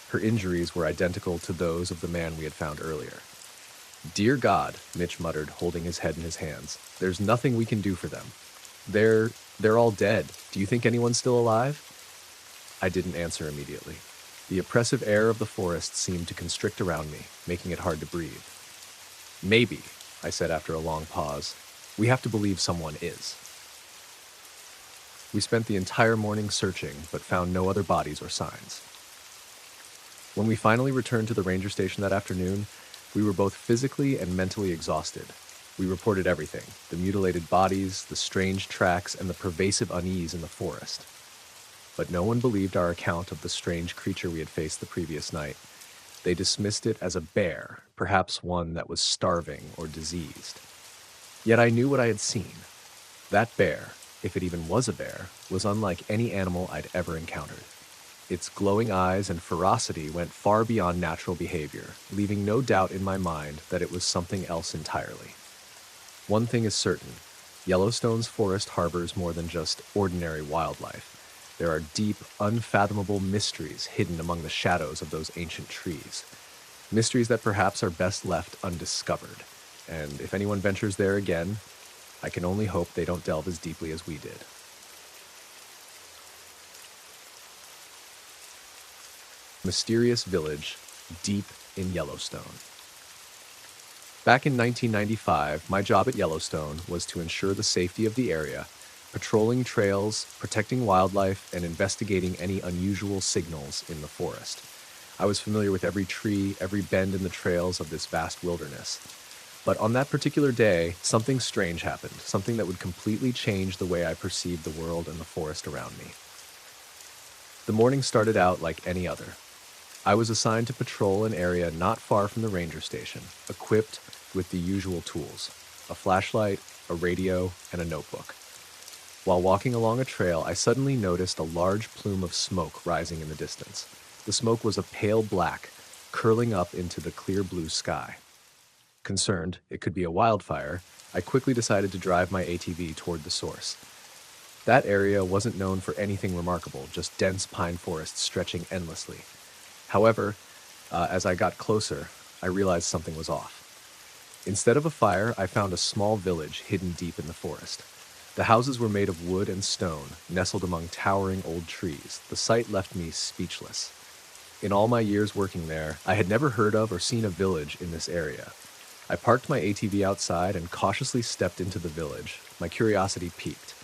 Her injuries were identical to those of the man we had found earlier. "Dear God," Mitch muttered, holding his head in his hands. "There's nothing we can do for them. They're all dead. Do you think anyone's still alive?" I didn't answer immediately. The oppressive air of the forest seemed to constrict around me, making it hard to breathe. "Maybe," I said after a long pause. "We have to believe someone is." We spent the entire morning searching, but found no other bodies or signs. When we finally returned to the ranger station that afternoon, we were both physically and mentally exhausted. We reported everything: the mutilated bodies, the strange tracks, and the pervasive unease in the forest. But no one believed our account of the strange creature we had faced the previous night. They dismissed it as a bear, perhaps one that was starving or diseased. Yet I knew what I had seen. That bear, if it even was a bear, was unlike any animal I'd ever encountered. Its glowing eyes and ferocity went far beyond natural behavior, leaving no doubt in my mind that it was something else entirely. One thing is certain: Yellowstone's forest harbors more than just ordinary wildlife. There are deep, unfathomable mysteries hidden among the shadows of those ancient trees. Mysteries that perhaps are best left undiscovered. And if anyone ventures there again, I can only hope they don't delve as deeply as we did. Mysterious village deep in Yellowstone. Back in 1995, my job at Yellowstone was to ensure the safety of the area, patrolling trails, protecting wildlife, and investigating any unusual signals in the forest. I was familiar with every tree, every bend in the trails of this vast wilderness. But on that particular day, something strange happened, something that would completely change the way I perceived the world and the forest around me. The morning started out like any other. I was assigned to patrol an area not far from the ranger station, equipped with the usual tools: a flashlight, a radio, and a notebook. While walking along a trail, I suddenly noticed a large plume of smoke rising in the distance. The smoke was a pale black, curling up into the clear blue sky. Concerned it could be a wildfire, I quickly decided to drive my ATV toward the source. That area wasn't known for anything remarkable, just dense pine forests stretching endlessly. However, as I got closer, I realized something was off. Instead of a fire, I found a small village hidden deep in the forest. The houses were made of wood and stone, nestled among towering old trees. The sight left me speechless. In all my years working there, I had never heard of or seen a village in this area. I parked my ATV outside and cautiously stepped into the village. My curiosity piqued.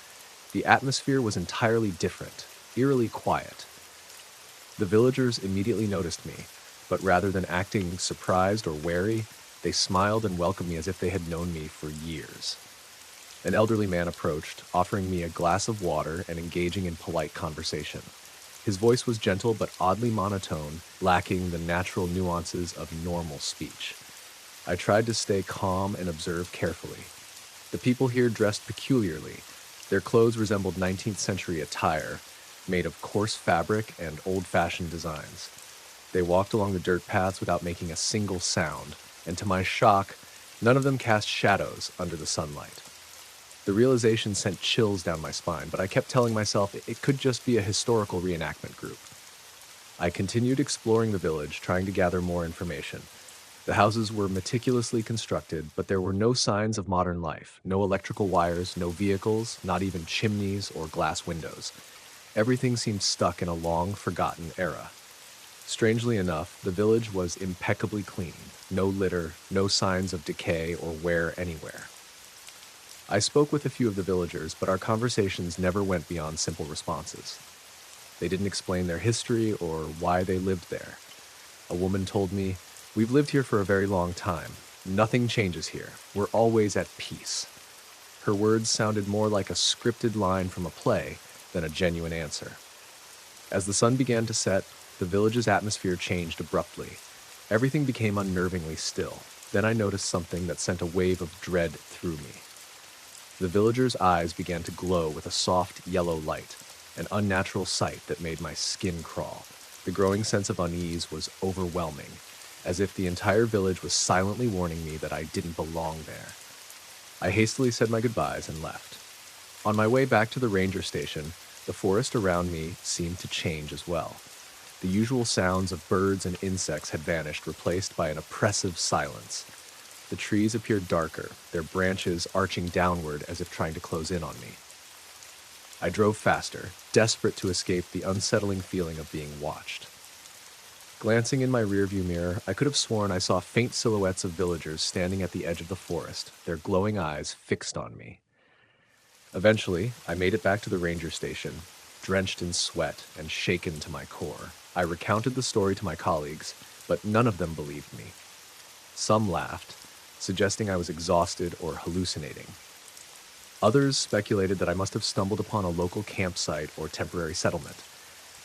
The atmosphere was entirely different, eerily quiet. The villagers immediately noticed me, but rather than acting surprised or wary, they smiled and welcomed me as if they had known me for years. An elderly man approached, offering me a glass of water and engaging in polite conversation. His voice was gentle but oddly monotone, lacking the natural nuances of normal speech. I tried to stay calm and observe carefully. The people here dressed peculiarly. Their clothes resembled 19th century attire, made of coarse fabric and old-fashioned designs. They walked along the dirt paths without making a single sound, and to my shock, none of them cast shadows under the sunlight. The realization sent chills down my spine, but I kept telling myself it could just be a historical reenactment group. I continued exploring the village, trying to gather more information. The houses were meticulously constructed, but there were no signs of modern life, no electrical wires, no vehicles, not even chimneys or glass windows. Everything seemed stuck in a long, forgotten era. Strangely enough, the village was impeccably clean, no litter, no signs of decay or wear anywhere. I spoke with a few of the villagers, but our conversations never went beyond simple responses. They didn't explain their history or why they lived there. A woman told me, "We've lived here for a very long time. Nothing changes here. We're always at peace." Her words sounded more like a scripted line from a play than a genuine answer. As the sun began to set, the village's atmosphere changed abruptly. Everything became unnervingly still. Then I noticed something that sent a wave of dread through me. The villagers' eyes began to glow with a soft yellow light, an unnatural sight that made my skin crawl. The growing sense of unease was overwhelming, as if the entire village was silently warning me that I didn't belong there. I hastily said my goodbyes and left. On my way back to the ranger station, the forest around me seemed to change as well. The usual sounds of birds and insects had vanished, replaced by an oppressive silence. The trees appeared darker, their branches arching downward as if trying to close in on me. I drove faster, desperate to escape the unsettling feeling of being watched. Glancing in my rearview mirror, I could have sworn I saw faint silhouettes of villagers standing at the edge of the forest, their glowing eyes fixed on me. Eventually, I made it back to the ranger station, drenched in sweat and shaken to my core. I recounted the story to my colleagues, but none of them believed me. Some laughed, suggesting I was exhausted or hallucinating. Others speculated that I must have stumbled upon a local campsite or temporary settlement.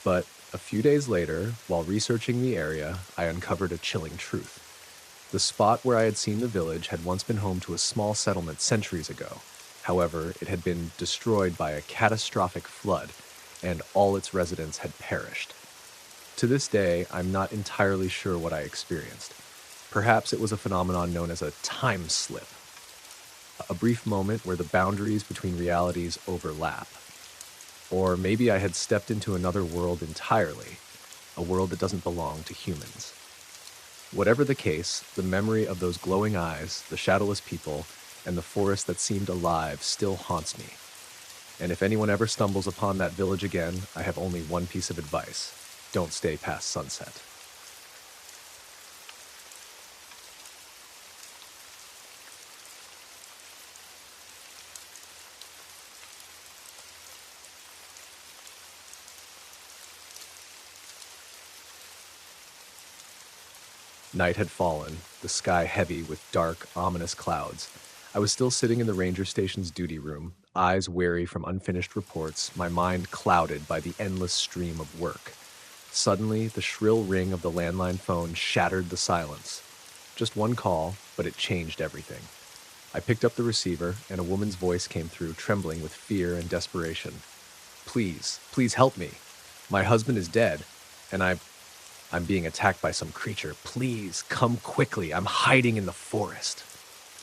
But a few days later, while researching the area, I uncovered a chilling truth. The spot where I had seen the village had once been home to a small settlement centuries ago. However, it had been destroyed by a catastrophic flood, and all its residents had perished. To this day, I'm not entirely sure what I experienced. Perhaps it was a phenomenon known as a time slip, a brief moment where the boundaries between realities overlap. Or maybe I had stepped into another world entirely, a world that doesn't belong to humans. Whatever the case, the memory of those glowing eyes, the shadowless people, and the forest that seemed alive still haunts me. And if anyone ever stumbles upon that village again, I have only one piece of advice: don't stay past sunset. Night had fallen, the sky heavy with dark, ominous clouds. I was still sitting in the ranger station's duty room, eyes weary from unfinished reports, my mind clouded by the endless stream of work. Suddenly, the shrill ring of the landline phone shattered the silence. Just one call, but it changed everything. I picked up the receiver, and a woman's voice came through, trembling with fear and desperation. Please, please help me. My husband is dead, and I'm being attacked by some creature. Please, come quickly. I'm hiding in the forest.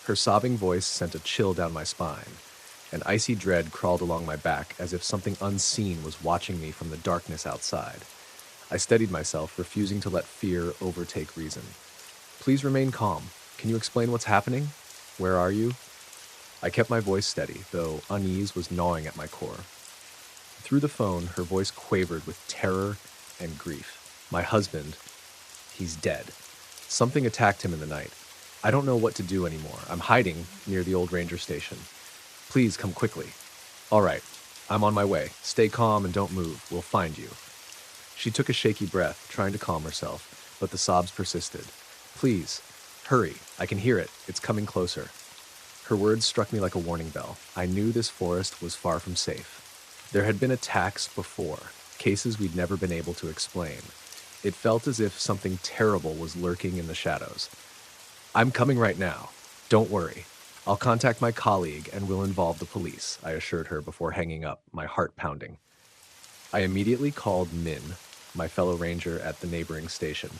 Her sobbing voice sent a chill down my spine. An icy dread crawled along my back as if something unseen was watching me from the darkness outside. I steadied myself, refusing to let fear overtake reason. Please remain calm. Can you explain what's happening? Where are you? I kept my voice steady, though unease was gnawing at my core. Through the phone, her voice quavered with terror and grief. My husband, he's dead. Something attacked him in the night. I don't know what to do anymore. I'm hiding near the old ranger station. Please come quickly. All right, I'm on my way. Stay calm and don't move. We'll find you. She took a shaky breath, trying to calm herself, but the sobs persisted. Please, hurry. I can hear it. It's coming closer. Her words struck me like a warning bell. I knew this forest was far from safe. There had been attacks before, cases we'd never been able to explain. It felt as if something terrible was lurking in the shadows. I'm coming right now. Don't worry. I'll contact my colleague and we'll involve the police, I assured her before hanging up, my heart pounding. I immediately called Min, my fellow ranger at the neighboring station.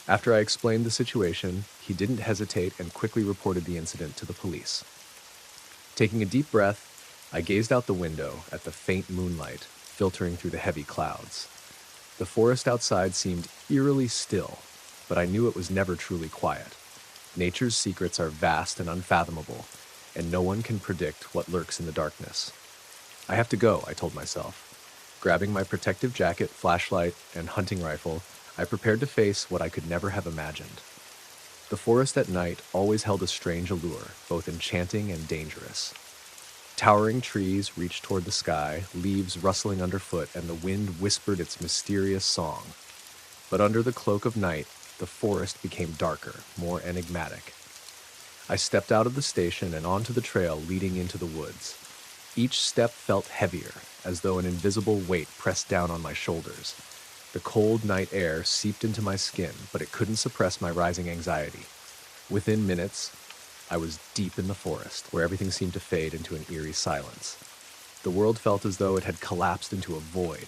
After I explained the situation, he didn't hesitate and quickly reported the incident to the police. Taking a deep breath, I gazed out the window at the faint moonlight filtering through the heavy clouds. The forest outside seemed eerily still, but I knew it was never truly quiet. Nature's secrets are vast and unfathomable, and no one can predict what lurks in the darkness. I have to go, I told myself. Grabbing my protective jacket, flashlight, and hunting rifle, I prepared to face what I could never have imagined. The forest at night always held a strange allure, both enchanting and dangerous. Towering trees reached toward the sky, leaves rustling underfoot, and the wind whispered its mysterious song. But under the cloak of night, the forest became darker, more enigmatic. I stepped out of the station and onto the trail leading into the woods. Each step felt heavier, as though an invisible weight pressed down on my shoulders. The cold night air seeped into my skin, but it couldn't suppress my rising anxiety. Within minutes, I was deep in the forest, where everything seemed to fade into an eerie silence. The world felt as though it had collapsed into a void.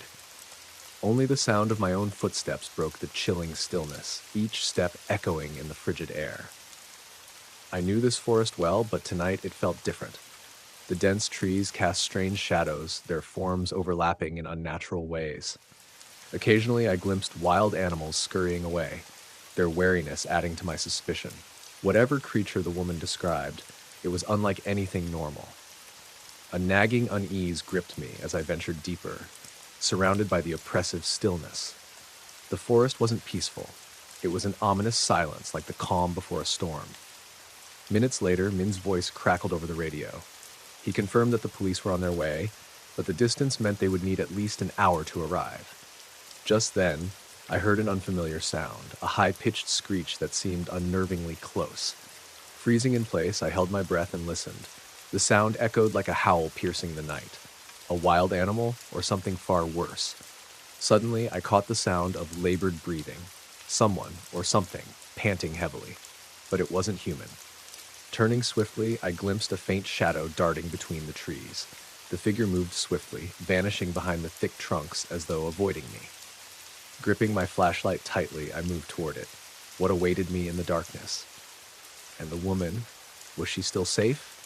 Only the sound of my own footsteps broke the chilling stillness, each step echoing in the frigid air. I knew this forest well, but tonight it felt different. The dense trees cast strange shadows, their forms overlapping in unnatural ways. Occasionally I glimpsed wild animals scurrying away, their wariness adding to my suspicion. Whatever creature the woman described, it was unlike anything normal. A nagging unease gripped me as I ventured deeper, surrounded by the oppressive stillness. The forest wasn't peaceful. It was an ominous silence like the calm before a storm. Minutes later, Min's voice crackled over the radio. He confirmed that the police were on their way, but the distance meant they would need at least an hour to arrive. Just then, I heard an unfamiliar sound, a high-pitched screech that seemed unnervingly close. Freezing in place, I held my breath and listened. The sound echoed like a howl piercing the night. A wild animal, or something far worse. Suddenly, I caught the sound of labored breathing. Someone, or something, panting heavily. But it wasn't human. Turning swiftly, I glimpsed a faint shadow darting between the trees. The figure moved swiftly, vanishing behind the thick trunks as though avoiding me. Gripping my flashlight tightly, I moved toward it. What awaited me in the darkness? And the woman, was she still safe?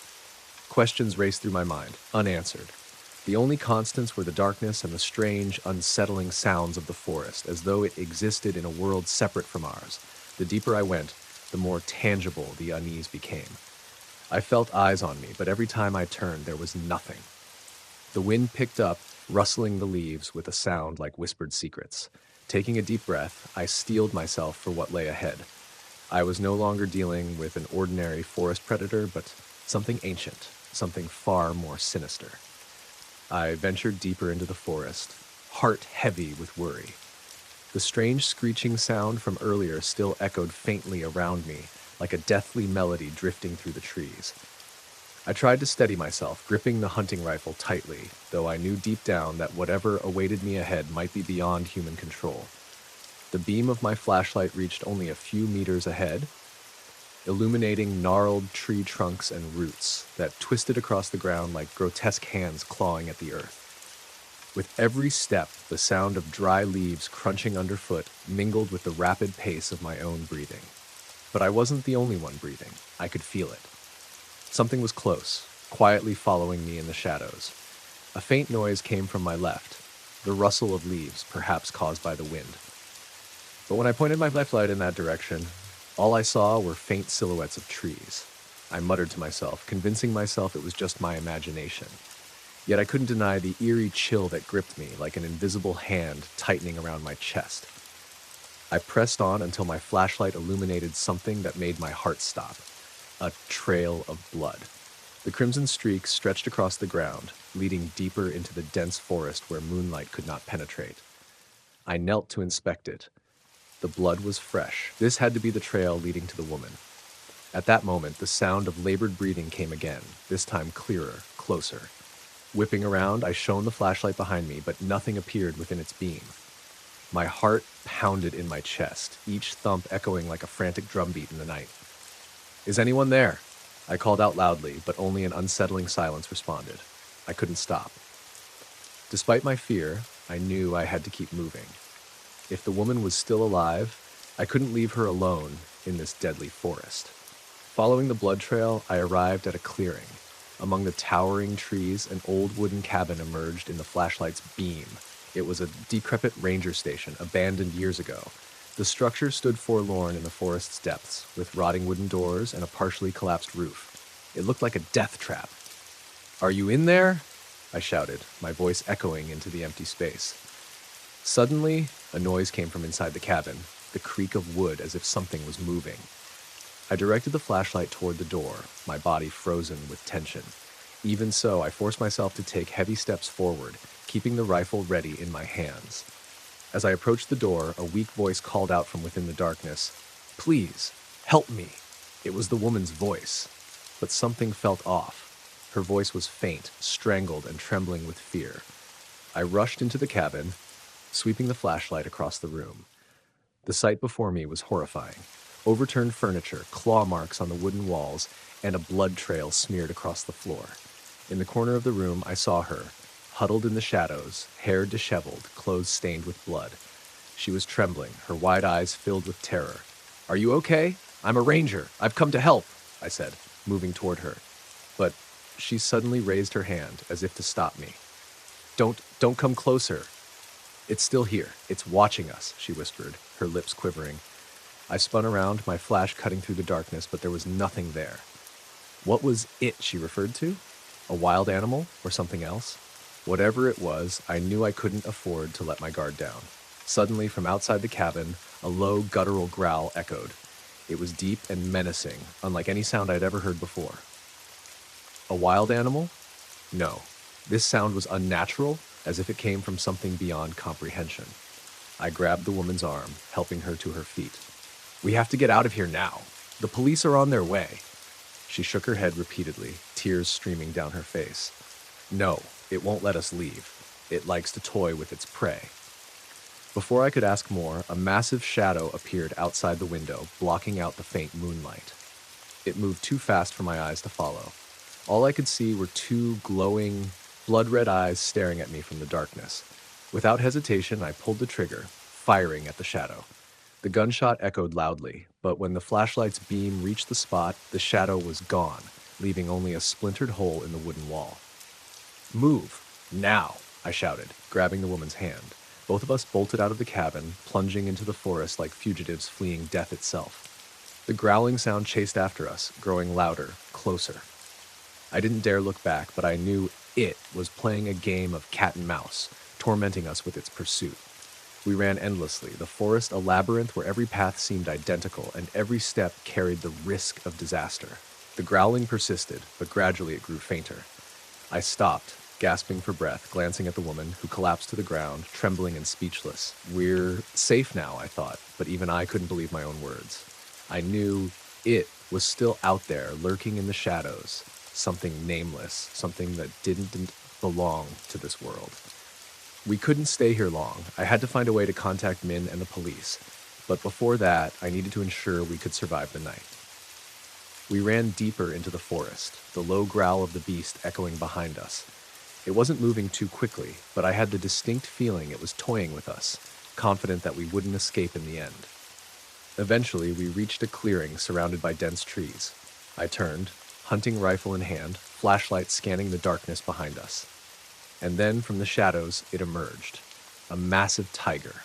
Questions raced through my mind, unanswered. The only constants were the darkness and the strange, unsettling sounds of the forest, as though it existed in a world separate from ours. The deeper I went, the more tangible the unease became. I felt eyes on me, but every time I turned, there was nothing. The wind picked up, rustling the leaves with a sound like whispered secrets. Taking a deep breath, I steeled myself for what lay ahead. I was no longer dealing with an ordinary forest predator, but something ancient, something far more sinister. I ventured deeper into the forest, heart heavy with worry. The strange screeching sound from earlier still echoed faintly around me, like a deathly melody drifting through the trees. I tried to steady myself, gripping the hunting rifle tightly, though I knew deep down that whatever awaited me ahead might be beyond human control. The beam of my flashlight reached only a few meters ahead, illuminating gnarled tree trunks and roots that twisted across the ground like grotesque hands clawing at the earth. With every step, the sound of dry leaves crunching underfoot mingled with the rapid pace of my own breathing. But I wasn't the only one breathing. I could feel it. Something was close, quietly following me in the shadows. A faint noise came from my left, the rustle of leaves, perhaps caused by the wind. But when I pointed my flashlight in that direction, all I saw were faint silhouettes of trees. I muttered to myself, convincing myself it was just my imagination. Yet I couldn't deny the eerie chill that gripped me like an invisible hand tightening around my chest. I pressed on until my flashlight illuminated something that made my heart stop. A trail of blood. The crimson streak stretched across the ground, leading deeper into the dense forest where moonlight could not penetrate. I knelt to inspect it. The blood was fresh. This had to be the trail leading to the woman. At that moment, the sound of labored breathing came again, this time clearer, closer. Whipping around, I shone the flashlight behind me, but nothing appeared within its beam. My heart pounded in my chest, each thump echoing like a frantic drumbeat in the night. "Is anyone there?" I called out loudly, but only an unsettling silence responded. I couldn't stop. Despite my fear, I knew I had to keep moving. If the woman was still alive, I couldn't leave her alone in this deadly forest. Following the blood trail, I arrived at a clearing. Among the towering trees, an old wooden cabin emerged in the flashlight's beam. It was a decrepit ranger station, abandoned years ago. The structure stood forlorn in the forest's depths, with rotting wooden doors and a partially collapsed roof. It looked like a death trap. "Are you in there?" I shouted, my voice echoing into the empty space. Suddenly, a noise came from inside the cabin, the creak of wood as if something was moving. I directed the flashlight toward the door, my body frozen with tension. Even so, I forced myself to take heavy steps forward, keeping the rifle ready in my hands. As I approached the door, a weak voice called out from within the darkness, "Please, help me." It was the woman's voice, but something felt off. Her voice was faint, strangled, and trembling with fear. I rushed into the cabin, sweeping the flashlight across the room. The sight before me was horrifying. Overturned furniture, claw marks on the wooden walls, and a blood trail smeared across the floor. In the corner of the room, I saw her, huddled in the shadows, hair disheveled, clothes stained with blood. She was trembling, her wide eyes filled with terror. "Are you okay? I'm a ranger. I've come to help," I said, moving toward her. But she suddenly raised her hand, as if to stop me. Don't come closer. "It's still here. It's watching us," she whispered, her lips quivering. I spun around, my flash cutting through the darkness, but there was nothing there. What was it she referred to? A wild animal or something else? Whatever it was, I knew I couldn't afford to let my guard down. Suddenly, from outside the cabin, a low, guttural growl echoed. It was deep and menacing, unlike any sound I'd ever heard before. A wild animal? No. This sound was unnatural, as if it came from something beyond comprehension. I grabbed the woman's arm, helping her to her feet. "We have to get out of here now. The police are on their way." She shook her head repeatedly, tears streaming down her face. "No, it won't let us leave. It likes to toy with its prey." Before I could ask more, a massive shadow appeared outside the window, blocking out the faint moonlight. It moved too fast for my eyes to follow. All I could see were two glowing, blood-red eyes staring at me from the darkness. Without hesitation, I pulled the trigger, firing at the shadow. The gunshot echoed loudly, but when the flashlight's beam reached the spot, the shadow was gone, leaving only a splintered hole in the wooden wall. "Move! Now!" I shouted, grabbing the woman's hand. Both of us bolted out of the cabin, plunging into the forest like fugitives fleeing death itself. The growling sound chased after us, growing louder, closer. I didn't dare look back, but I knew it was playing a game of cat and mouse, tormenting us with its pursuit. We ran endlessly, the forest a labyrinth where every path seemed identical and every step carried the risk of disaster. The growling persisted, but gradually it grew fainter. I stopped, gasping for breath, glancing at the woman, who collapsed to the ground, trembling and speechless. We're safe now, I thought, but even I couldn't believe my own words. I knew it was still out there, lurking in the shadows, something nameless, something that didn't belong to this world. We couldn't stay here long. I had to find a way to contact Min and the police, but before that, I needed to ensure we could survive the night. We ran deeper into the forest, the low growl of the beast echoing behind us. It wasn't moving too quickly, but I had the distinct feeling it was toying with us, confident that we wouldn't escape in the end. Eventually, we reached a clearing surrounded by dense trees. I turned, hunting rifle in hand, flashlight scanning the darkness behind us. And then, from the shadows, it emerged. A massive tiger.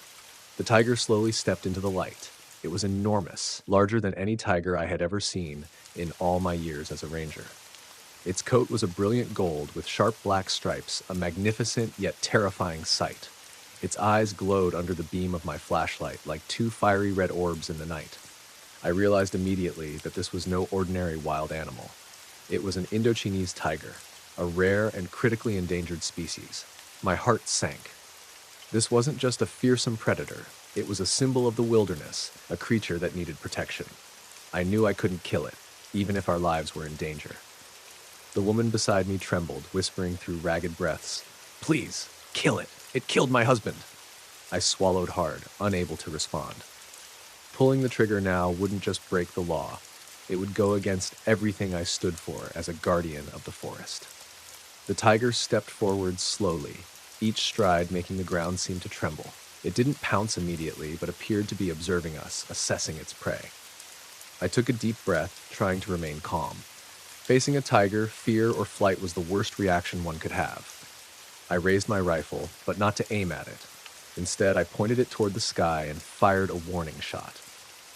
The tiger slowly stepped into the light. It was enormous, larger than any tiger I had ever seen in all my years as a ranger. Its coat was a brilliant gold with sharp black stripes, a magnificent yet terrifying sight. Its eyes glowed under the beam of my flashlight like two fiery red orbs in the night. I realized immediately that this was no ordinary wild animal. It was an Indochinese tiger, a rare and critically endangered species. My heart sank. This wasn't just a fearsome predator. It was a symbol of the wilderness, a creature that needed protection. I knew I couldn't kill it, even if our lives were in danger. The woman beside me trembled, whispering through ragged breaths, "Please, kill it. It killed my husband." I swallowed hard, unable to respond. Pulling the trigger now wouldn't just break the law. It would go against everything I stood for as a guardian of the forest. The tiger stepped forward slowly, each stride making the ground seem to tremble. It didn't pounce immediately, but appeared to be observing us, assessing its prey. I took a deep breath, trying to remain calm. Facing a tiger, fear or flight was the worst reaction one could have. I raised my rifle, but not to aim at it. Instead, I pointed it toward the sky and fired a warning shot.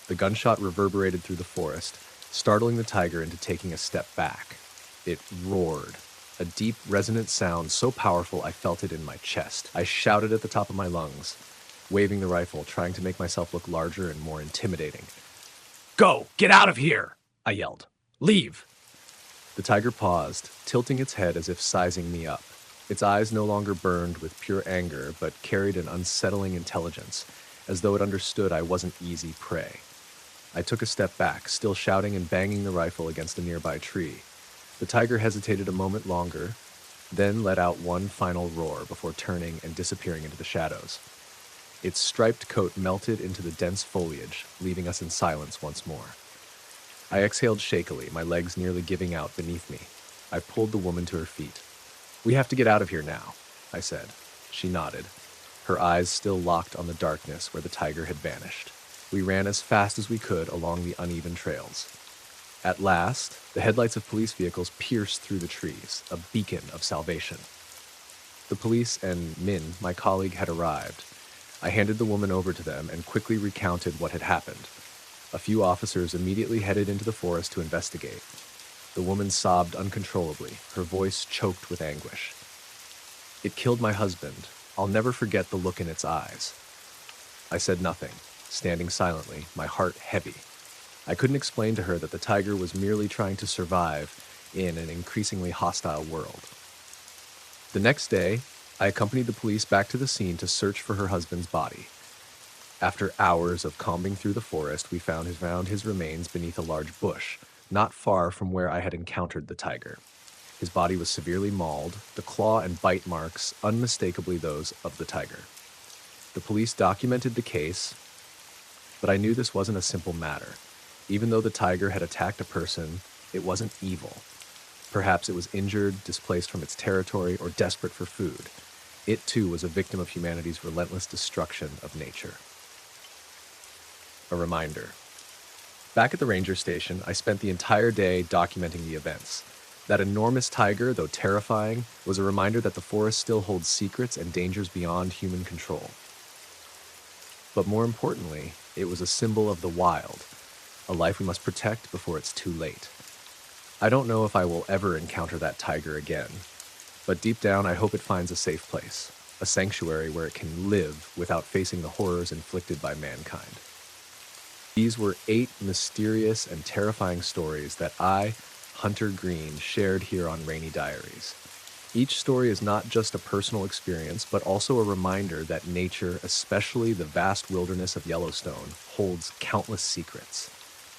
The gunshot reverberated through the forest, startling the tiger into taking a step back. It roared, a deep, resonant sound so powerful I felt it in my chest. I shouted at the top of my lungs, waving the rifle, trying to make myself look larger and more intimidating. "Go! Get out of here!" I yelled. "Leave!" The tiger paused, tilting its head as if sizing me up. Its eyes no longer burned with pure anger, but carried an unsettling intelligence, as though it understood I wasn't easy prey. I took a step back, still shouting and banging the rifle against a nearby tree. The tiger hesitated a moment longer, then let out one final roar before turning and disappearing into the shadows. Its striped coat melted into the dense foliage, leaving us in silence once more. I exhaled shakily, my legs nearly giving out beneath me. I pulled the woman to her feet. "We have to get out of here now," I said. She nodded, her eyes still locked on the darkness where the tiger had vanished. We ran as fast as we could along the uneven trails. At last, the headlights of police vehicles pierced through the trees, a beacon of salvation. The police and Min, my colleague, had arrived. I handed the woman over to them and quickly recounted what had happened. A few officers immediately headed into the forest to investigate. The woman sobbed uncontrollably, her voice choked with anguish. "It killed my husband. I'll never forget the look in its eyes." I said nothing, standing silently, my heart heavy. I couldn't explain to her that the tiger was merely trying to survive in an increasingly hostile world. The next day, I accompanied the police back to the scene to search for her husband's body. After hours of combing through the forest, we found his remains beneath a large bush, not far from where I had encountered the tiger. His body was severely mauled, the claw and bite marks unmistakably those of the tiger. The police documented the case, but I knew this wasn't a simple matter. Even though the tiger had attacked a person, it wasn't evil. Perhaps it was injured, displaced from its territory, or desperate for food. It too was a victim of humanity's relentless destruction of nature. A reminder. Back at the ranger station, I spent the entire day documenting the events. That enormous tiger, though terrifying, was a reminder that the forest still holds secrets and dangers beyond human control. But more importantly, it was a symbol of the wild, a life we must protect before it's too late. I don't know if I will ever encounter that tiger again, but deep down I hope it finds a safe place, a sanctuary where it can live without facing the horrors inflicted by mankind. These were 8 mysterious and terrifying stories that I, Hunter Green, shared here on Rainy Diaries. Each story is not just a personal experience, but also a reminder that nature, especially the vast wilderness of Yellowstone, holds countless secrets.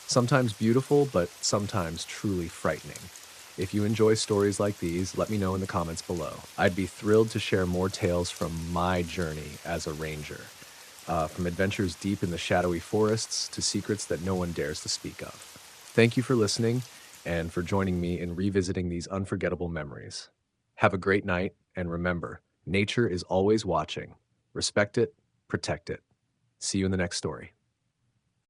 Sometimes beautiful, but sometimes truly frightening. If you enjoy stories like these, let me know in the comments below. I'd be thrilled to share more tales from my journey as a ranger, from adventures deep in the shadowy forests to secrets that no one dares to speak of. Thank you for listening and for joining me in revisiting these unforgettable memories. Have a great night, and remember, nature is always watching. Respect it, protect it. See you in the next story.